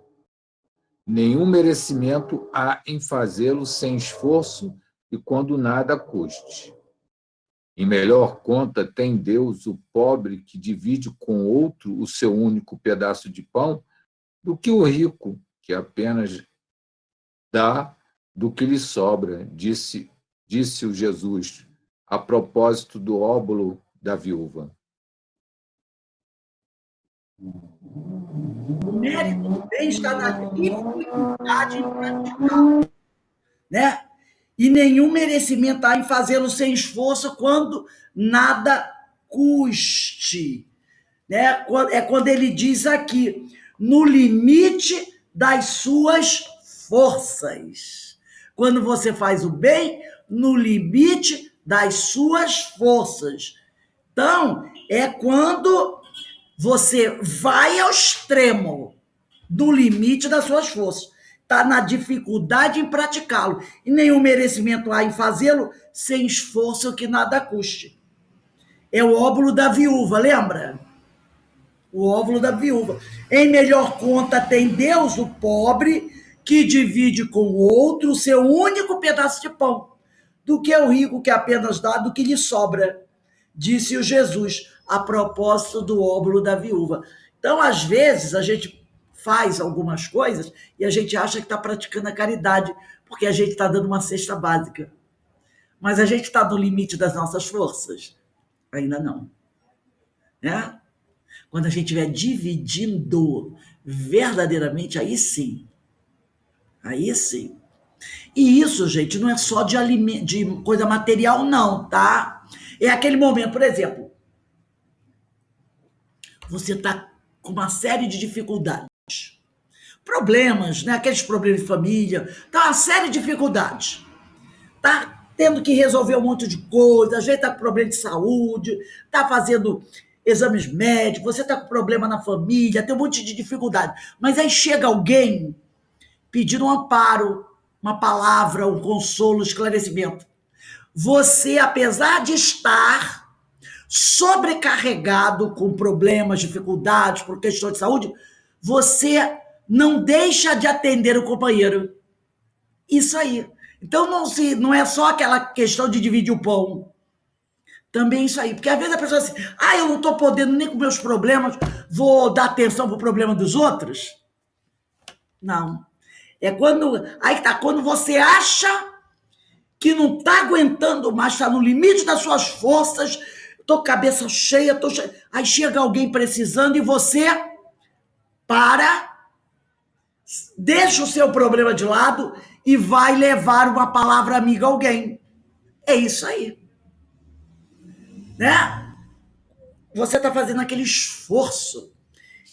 Speaker 8: Nenhum merecimento há em fazê-lo sem esforço e quando nada custe. Em melhor conta tem Deus o pobre que divide com outro o seu único pedaço de pão, do que o rico que apenas dá do que lhe sobra, disse o Jesus, a propósito do óbolo da viúva.
Speaker 1: O mérito do bem está na dificuldade em praticar, né? E nenhum merecimento há em fazê-lo sem esforço quando nada custe, né? É quando ele diz aqui, no limite das suas forças. Quando você faz o bem, no limite das suas forças. Então, é quando você vai ao extremo do limite das suas forças. Está na dificuldade em praticá-lo. E nenhum merecimento há em fazê-lo sem esforço que nada custe. É o óvulo da viúva, lembra? O óvulo da viúva. Em melhor conta tem Deus, o pobre, que divide com o outro o seu único pedaço de pão, do que o rico que apenas dá do que lhe sobra, disse o Jesus, a propósito do óvulo da viúva. Então, às vezes, a gente faz algumas coisas e a gente acha que está praticando a caridade, porque a gente está dando uma cesta básica. Mas a gente está no limite das nossas forças? Ainda não. Né? Quando a gente estiver dividindo verdadeiramente, aí sim. Aí sim. E isso, gente, não é só de alimento, de coisa material, não, tá? É aquele momento, por exemplo, você está com uma série de dificuldades. Problemas, né? Aqueles problemas de família, tá uma série de dificuldades. Tá tendo que resolver um monte de coisa, a gente tá com problema de saúde, tá fazendo exames médicos, você tá com problema na família, tem um monte de dificuldade. Mas aí chega alguém pedindo um amparo, uma palavra, um consolo, um esclarecimento. Você, apesar de estar sobrecarregado com problemas, dificuldades, por questões de saúde, você não deixa de atender o companheiro. Isso aí. Então não é só aquela questão de dividir o pão. Também isso aí. Porque às vezes a pessoa assim, eu não estou podendo nem com meus problemas, vou dar atenção para o problema dos outros. Não. É quando você acha que não está aguentando mais, está no limite das suas forças, estou cabeça cheia, aí chega alguém precisando e você deixa o seu problema de lado e vai levar uma palavra amiga a alguém. É isso aí. Né? Você está fazendo aquele esforço.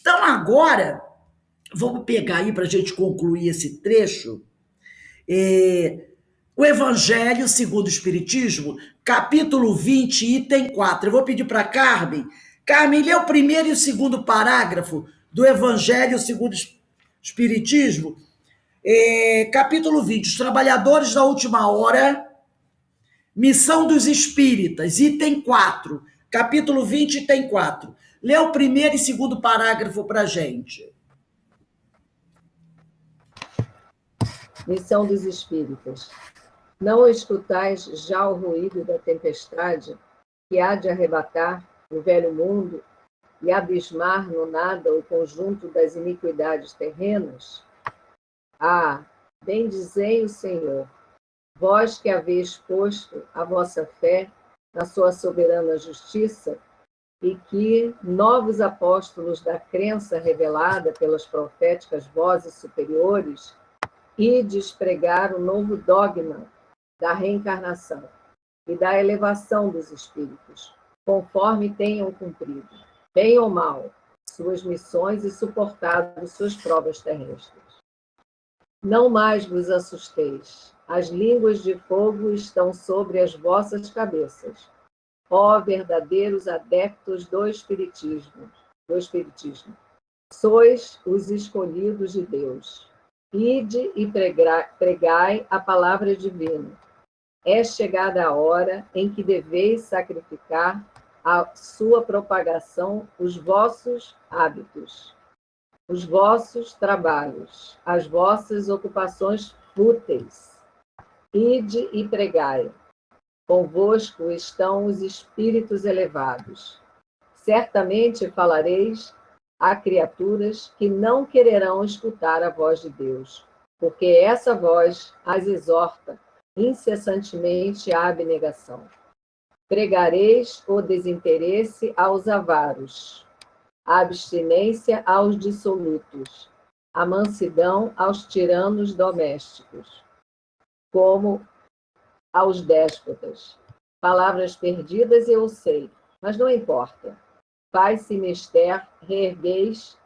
Speaker 1: Então agora, vamos pegar aí para a gente concluir esse trecho, o Evangelho segundo o Espiritismo, capítulo 20, item 4. Eu vou pedir para Carmen. Carmen, lê o primeiro e o segundo parágrafo do Evangelho segundo o Espiritismo, capítulo 20, os trabalhadores da última hora, missão dos espíritas, item 4, capítulo 20, item 4. Lê o primeiro e segundo parágrafo para a gente.
Speaker 9: Missão dos espíritas. Não escutais já o ruído da tempestade que há de arrebatar o velho mundo e abismar no nada o conjunto das iniquidades terrenas? Bendizei o Senhor, vós que haveis posto a vossa fé na sua soberana justiça e que novos apóstolos da crença revelada pelas proféticas vozes superiores ides pregar o novo dogma da reencarnação e da elevação dos espíritos, conforme tenham cumprido, bem ou mal, suas missões e suportado suas provas terrestres. Não mais vos assusteis, as línguas de fogo estão sobre as vossas cabeças, ó verdadeiros adeptos do Espiritismo. Sois os escolhidos de Deus. Ide e pregai a palavra divina. É chegada a hora em que deveis sacrificar à sua propagação os vossos hábitos, os vossos trabalhos, as vossas ocupações fúteis. Ide e pregai. Convosco estão os espíritos elevados. Certamente falareis a criaturas que não quererão escutar a voz de Deus, porque essa voz as exorta incessantemente à abnegação. Pregareis o desinteresse aos avaros, a abstinência aos dissolutos, a mansidão aos tiranos domésticos, como aos déspotas. Palavras perdidas eu sei, mas não importa. Faz-se mister, reergueis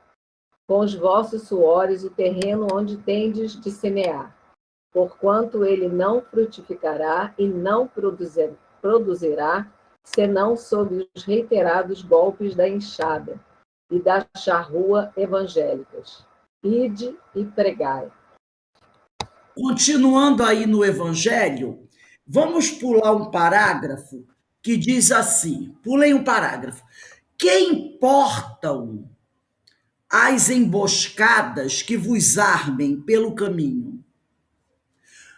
Speaker 9: com os vossos suores o terreno onde tendes de semear, porquanto ele não frutificará e não produzirá, senão sob os reiterados golpes da enxada e da charrua evangélicas. Ide e pregai.
Speaker 1: Continuando aí no Evangelho, vamos pular um parágrafo que diz assim, pulei um parágrafo, que importam as emboscadas que vos armem pelo caminho?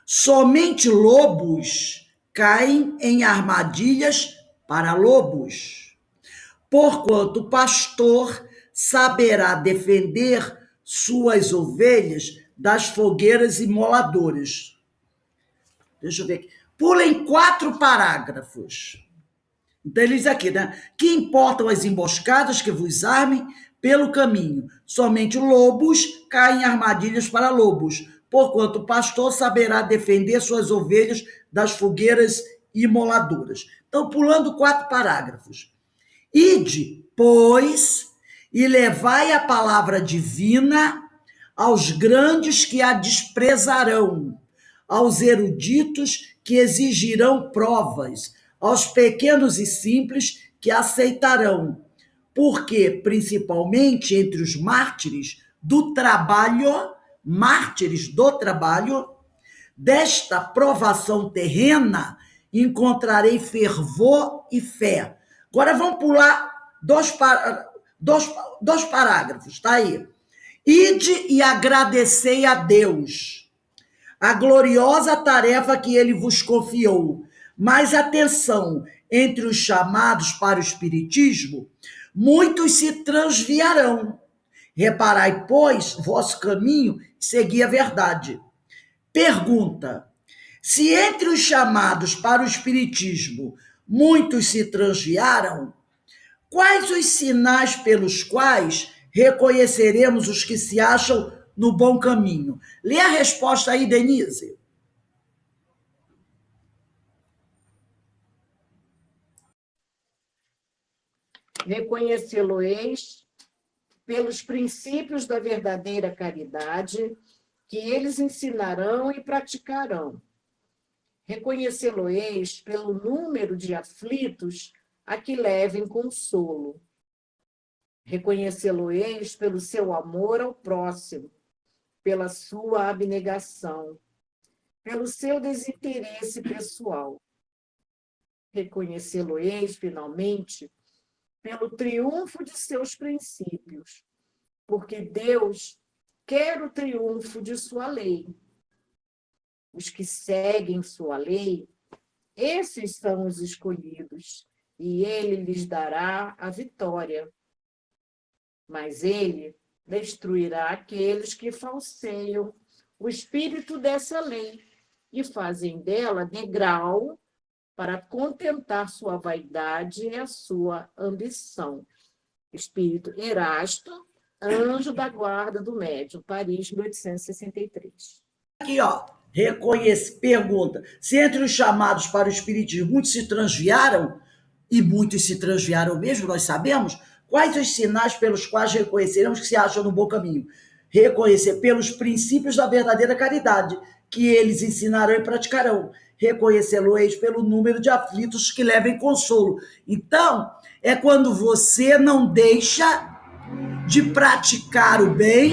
Speaker 1: Somente lobos caem em armadilhas para lobos, porquanto o pastor saberá defender suas ovelhas das fogueiras imoladoras. Deixa eu ver aqui. Pulem 4 parágrafos. Então ele diz aqui, né? Que importam as emboscadas que vos armem pelo caminho? Somente lobos caem em armadilhas para lobos, porquanto o pastor saberá defender suas ovelhas das fogueiras imoladoras. Então, pulando 4 parágrafos. Ide, pois, e levai a palavra divina aos grandes que a desprezarão, aos eruditos que exigirão provas, aos pequenos e simples que aceitarão, porque, principalmente entre os mártires do trabalho, desta provação terrena, encontrarei fervor e fé. Agora vamos pular dois parágrafos, tá aí. Ide e agradecei a Deus a gloriosa tarefa que ele vos confiou. Mas atenção, entre os chamados para o espiritismo, muitos se transviarão. Reparai, pois, vosso caminho e segui a verdade. Pergunta: se entre os chamados para o espiritismo muitos se transviaram, quais os sinais pelos quais reconheceremos os que se acham no bom caminho? Lê a resposta aí, Denise.
Speaker 2: Reconhecê-lo-eis pelos princípios da verdadeira caridade que eles ensinarão e praticarão. Reconhecê-lo-eis pelo número de aflitos a que levem consolo. Reconhecê-lo-eis pelo seu amor ao próximo, pela sua abnegação, pelo seu desinteresse pessoal. Reconhecê-lo-eis, finalmente, pelo triunfo de seus princípios, porque Deus quer o triunfo de sua lei. Os que seguem sua lei, esses são os escolhidos, e ele lhes dará a vitória. Mas ele destruirá aqueles que falseiam o espírito dessa lei e fazem dela degrau para contentar sua vaidade e a sua ambição. Espírito Erasto, anjo da guarda do médium, Paris, 1863.
Speaker 1: Aqui, ó, pergunta, se entre os chamados para o espiritismo muitos se transviaram, e muitos se transviaram mesmo, nós sabemos, quais os sinais pelos quais reconheceremos que se acham no bom caminho? Reconhecer pelos princípios da verdadeira caridade, que eles ensinarão e praticarão. Reconhecê-lo-eis pelo número de aflitos que levem consolo. Então, é quando você não deixa de praticar o bem,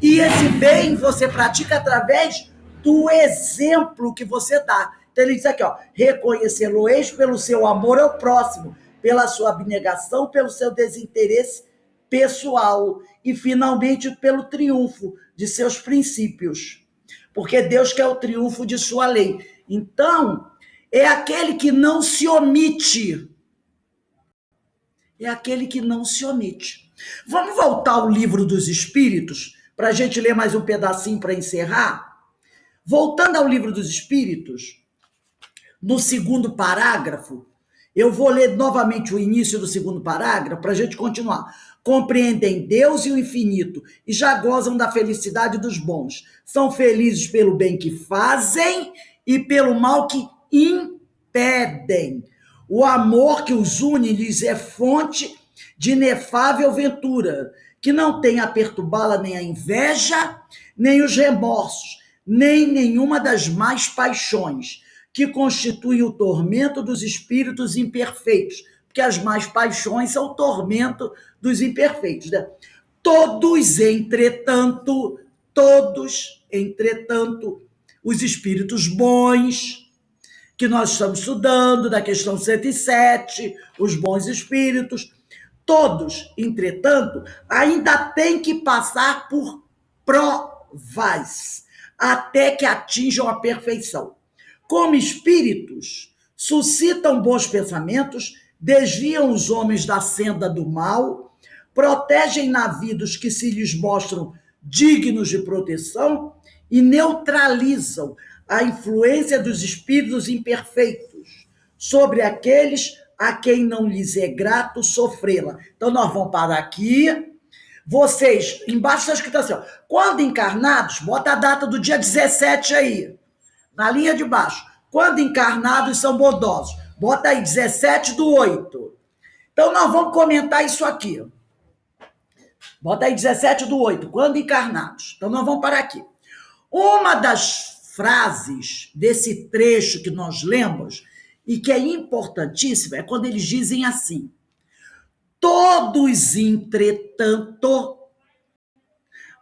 Speaker 1: e esse bem você pratica através do exemplo que você dá. Então ele diz aqui, ó, reconhecê-lo-eis pelo seu amor ao próximo, pela sua abnegação, pelo seu desinteresse pessoal e, finalmente, pelo triunfo de seus princípios. Porque Deus quer o triunfo de sua lei. Então, é aquele que não se omite. É aquele que não se omite. Vamos voltar ao Livro dos Espíritos, para a gente ler mais um pedacinho para encerrar? Voltando ao Livro dos Espíritos, no 2º parágrafo, eu vou ler novamente o início do 2º parágrafo para a gente continuar. Compreendem Deus e o infinito e já gozam da felicidade dos bons. São felizes pelo bem que fazem e pelo mal que impedem. O amor que os une lhes é fonte de inefável ventura, que não tem a perturbá-la nem a inveja, nem os remorsos, nem nenhuma das más paixões, que constitui o tormento dos espíritos imperfeitos, porque as más paixões são o tormento dos imperfeitos, né? Todos, entretanto, os espíritos bons, que nós estamos estudando, da questão 107, os bons espíritos. Todos, entretanto, ainda têm que passar por provas até que atinjam a perfeição. Como espíritos, suscitam bons pensamentos, desviam os homens da senda do mal, protegem na vida os que se lhes mostram dignos de proteção e neutralizam a influência dos espíritos imperfeitos sobre aqueles a quem não lhes é grato sofrê-la. Então, nós vamos parar aqui. Vocês, embaixo está escrito assim, ó, quando encarnados, bota a data do dia 17 aí, na linha de baixo. Quando encarnados são bondosos. Bota aí, 17/8. Então, nós vamos comentar isso aqui. Bota aí, 17/8. Quando encarnados. Então, nós vamos parar aqui. Uma das frases desse trecho que nós lemos, e que é importantíssima, é quando eles dizem assim: todos, entretanto,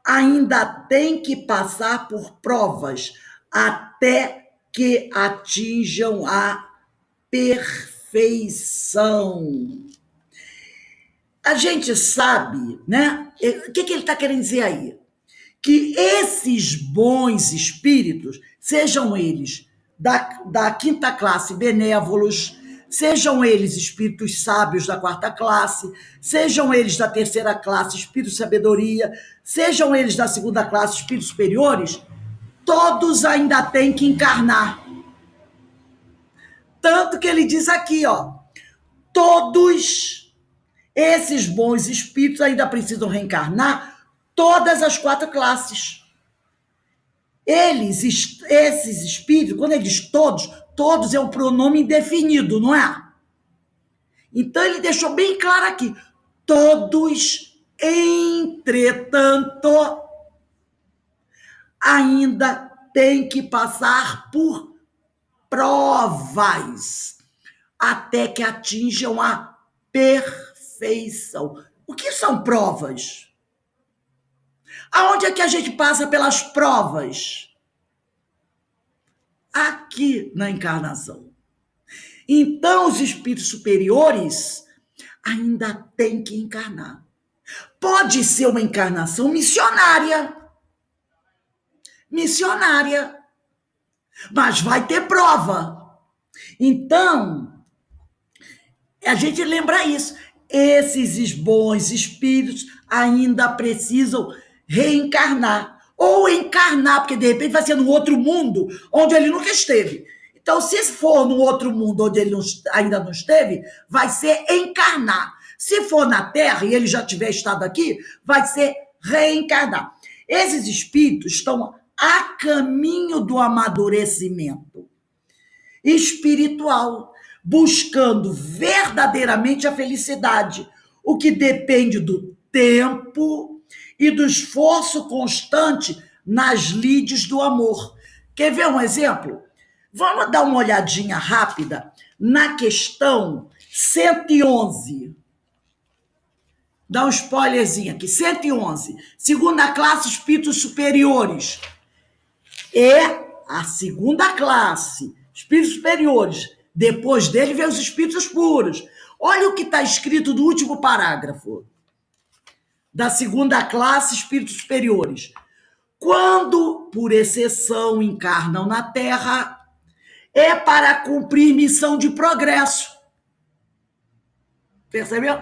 Speaker 1: ainda têm que passar por provas até que atinjam a perfeição. A gente sabe, né? O que ele está querendo dizer aí? Que esses bons espíritos, sejam eles da quinta classe benévolos, sejam eles espíritos sábios da quarta classe, sejam eles da terceira classe espíritos de sabedoria, sejam eles da segunda classe espíritos superiores, todos ainda têm que encarnar. Tanto que ele diz aqui, ó, todos esses bons espíritos ainda precisam reencarnar todas as 4 classes. Esses espíritos, quando ele diz todos é um pronome indefinido, não é? Então ele deixou bem claro aqui, todos, entretanto, ainda têm que passar por provas até que atinjam a perfeição. O que são provas? Aonde é que a gente passa pelas provas? Aqui na encarnação. Então, os espíritos superiores ainda têm que encarnar. Pode ser uma encarnação missionária. Mas vai ter prova. Então, a gente lembra isso. Esses bons espíritos ainda precisam reencarnar. Ou encarnar, porque de repente vai ser num outro mundo onde ele nunca esteve. Então, se for num outro mundo onde ele ainda não esteve, vai ser encarnar. Se for na Terra e ele já tiver estado aqui, vai ser reencarnar. Esses espíritos estão a caminho do amadurecimento espiritual, buscando verdadeiramente a felicidade, o que depende do tempo e do esforço constante nas lides do amor. Quer ver um exemplo? Vamos dar uma olhadinha rápida na questão 111. Dá um spoilerzinho aqui. 111. Segunda classe, espíritos superiores. É a segunda classe, espíritos superiores. Depois dele vem os espíritos puros. Olha o que está escrito no último parágrafo da segunda classe, espíritos superiores. Quando, por exceção, encarnam na Terra, é para cumprir missão de progresso. Percebeu?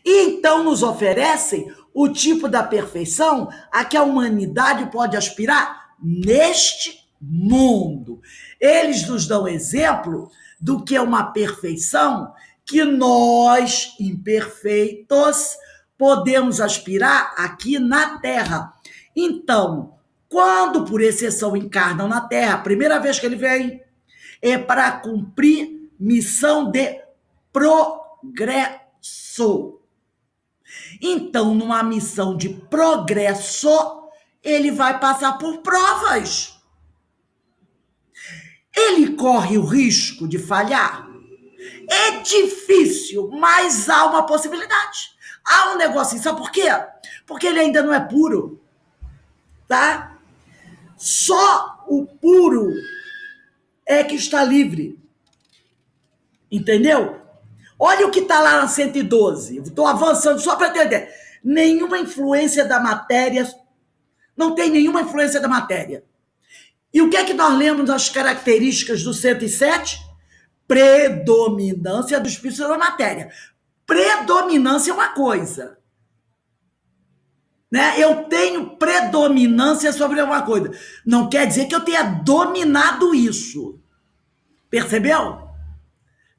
Speaker 1: E então nos oferecem o tipo da perfeição a que a humanidade pode aspirar neste mundo. Eles nos dão exemplo do que é uma perfeição que nós, imperfeitos, podemos aspirar aqui na Terra. Então, quando, por exceção, encarnam na Terra, a primeira vez que ele vem, é para cumprir missão de progresso. Então, numa missão de progresso, ele vai passar por provas. Ele corre o risco de falhar? É difícil, mas há uma possibilidade. Há um negocinho, sabe por quê? Porque ele ainda não é puro, tá? Só o puro é que está livre. Entendeu? Olha o que está lá na 112. Estou avançando só para entender. Nenhuma influência da matéria. Não tem nenhuma influência da matéria. E o que é que nós lemos nas características do 107? Predominância do espírito sobre a matéria. Predominância é uma coisa. Né? Eu tenho predominância sobre uma coisa. Não quer dizer que eu tenha dominado isso. Percebeu?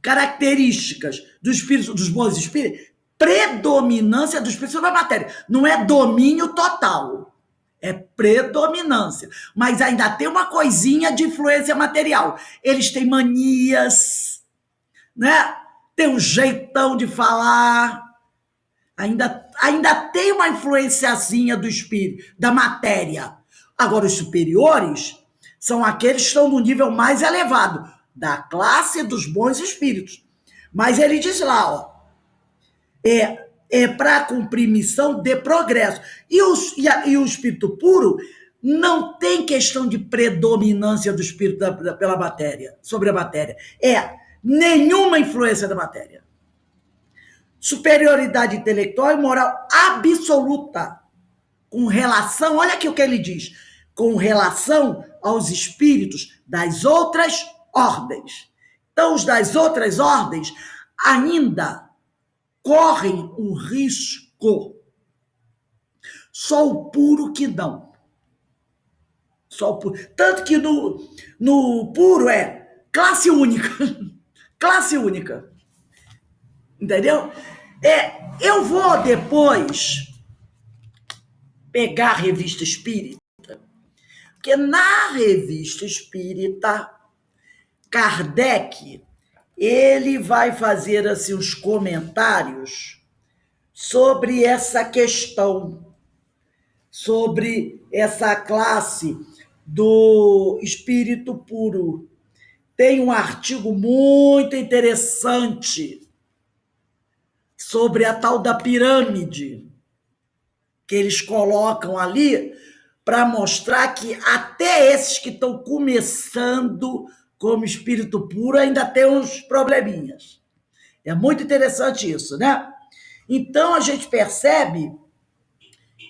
Speaker 1: Características do espírito, dos bons espíritos, predominância do espírito sobre a matéria. Não é domínio total. É predominância. Mas ainda tem uma coisinha de influência material. Eles têm manias, né? Tem um jeitão de falar. Ainda tem uma influenciazinha do espírito, da matéria. Agora, os superiores são aqueles que estão no nível mais elevado, da classe dos bons espíritos. Mas ele diz lá, ó, é para cumprir missão de progresso. E o espírito puro não tem questão de predominância do espírito pela matéria, sobre a matéria. É nenhuma influência da matéria. Superioridade intelectual e moral absoluta com relação, olha aqui o que ele diz, com relação aos espíritos das outras ordens. Então, os das outras ordens ainda correm um risco. Só o puro que não. Só o puro. Tanto que no puro é classe única. Classe única. Entendeu? Eu vou depois pegar a revista espírita, porque na revista espírita, Kardec, ele vai fazer assim, os comentários sobre essa questão, sobre essa classe do espírito puro. Tem um artigo muito interessante sobre a tal da pirâmide, que eles colocam ali para mostrar que até esses que estão começando como espírito puro ainda tem uns probleminhas. É muito interessante isso, né? Então a gente percebe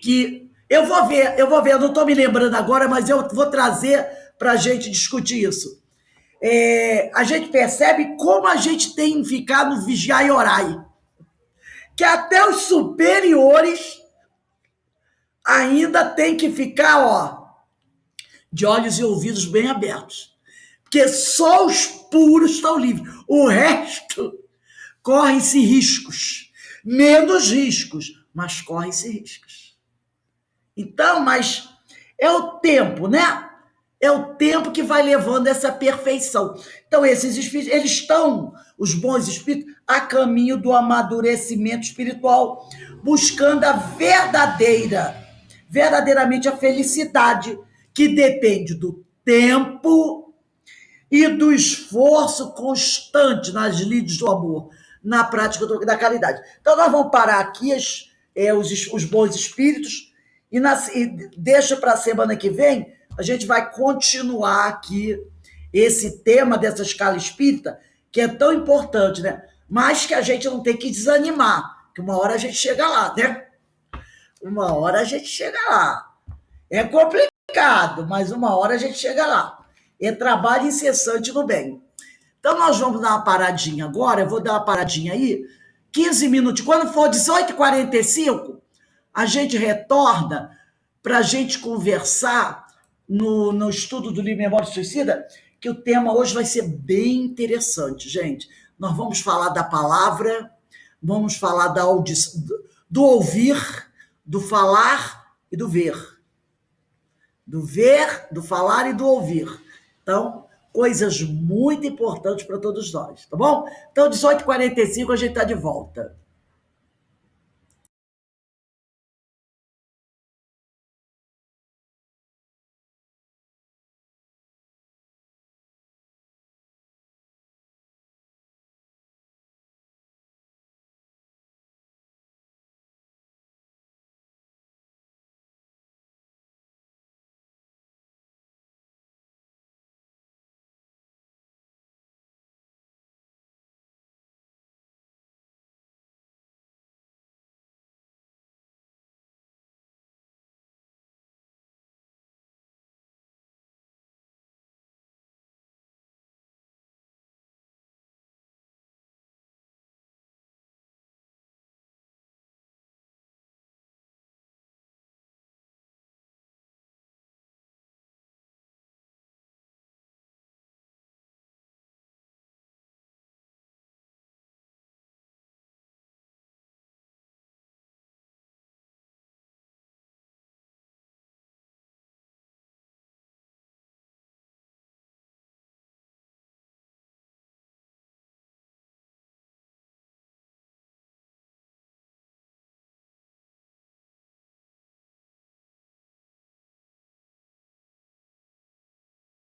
Speaker 1: que eu vou ver, eu não estou me lembrando agora, mas eu vou trazer para a gente discutir isso. A gente percebe como a gente tem que ficar no vigiar e orar, que até os superiores ainda tem que ficar, ó, de olhos e ouvidos bem abertos. Porque só os puros estão livres. O resto correm-se riscos. Menos riscos, mas correm-se riscos. Então, mas é o tempo, né? É o tempo que vai levando essa perfeição. Então, esses espíritos, eles estão, os bons espíritos, a caminho do amadurecimento espiritual, buscando a verdadeiramente a felicidade, que depende do tempo e do esforço constante nas lides do amor, na prática da caridade. Então, nós vamos parar aqui os bons espíritos e deixa para a semana que vem, a gente vai continuar aqui esse tema dessa escala espírita, que é tão importante, né? Mas que a gente não tem que desanimar, que uma hora a gente chega lá, né? Uma hora a gente chega lá. É complicado, mas uma hora a gente chega lá. É trabalho incessante no bem. Então, nós vamos dar uma paradinha agora, eu vou dar uma paradinha aí, 15 minutos. Quando for 18h45, a gente retorna para a gente conversar no estudo do livro Memória Suicida, que o tema hoje vai ser bem interessante, gente. Nós vamos falar da palavra, vamos falar da audição, do ouvir, do falar e do ver. Do ver, do falar e do ouvir. Então, coisas muito importantes para todos nós, tá bom? Então, 18h45 a gente está de volta.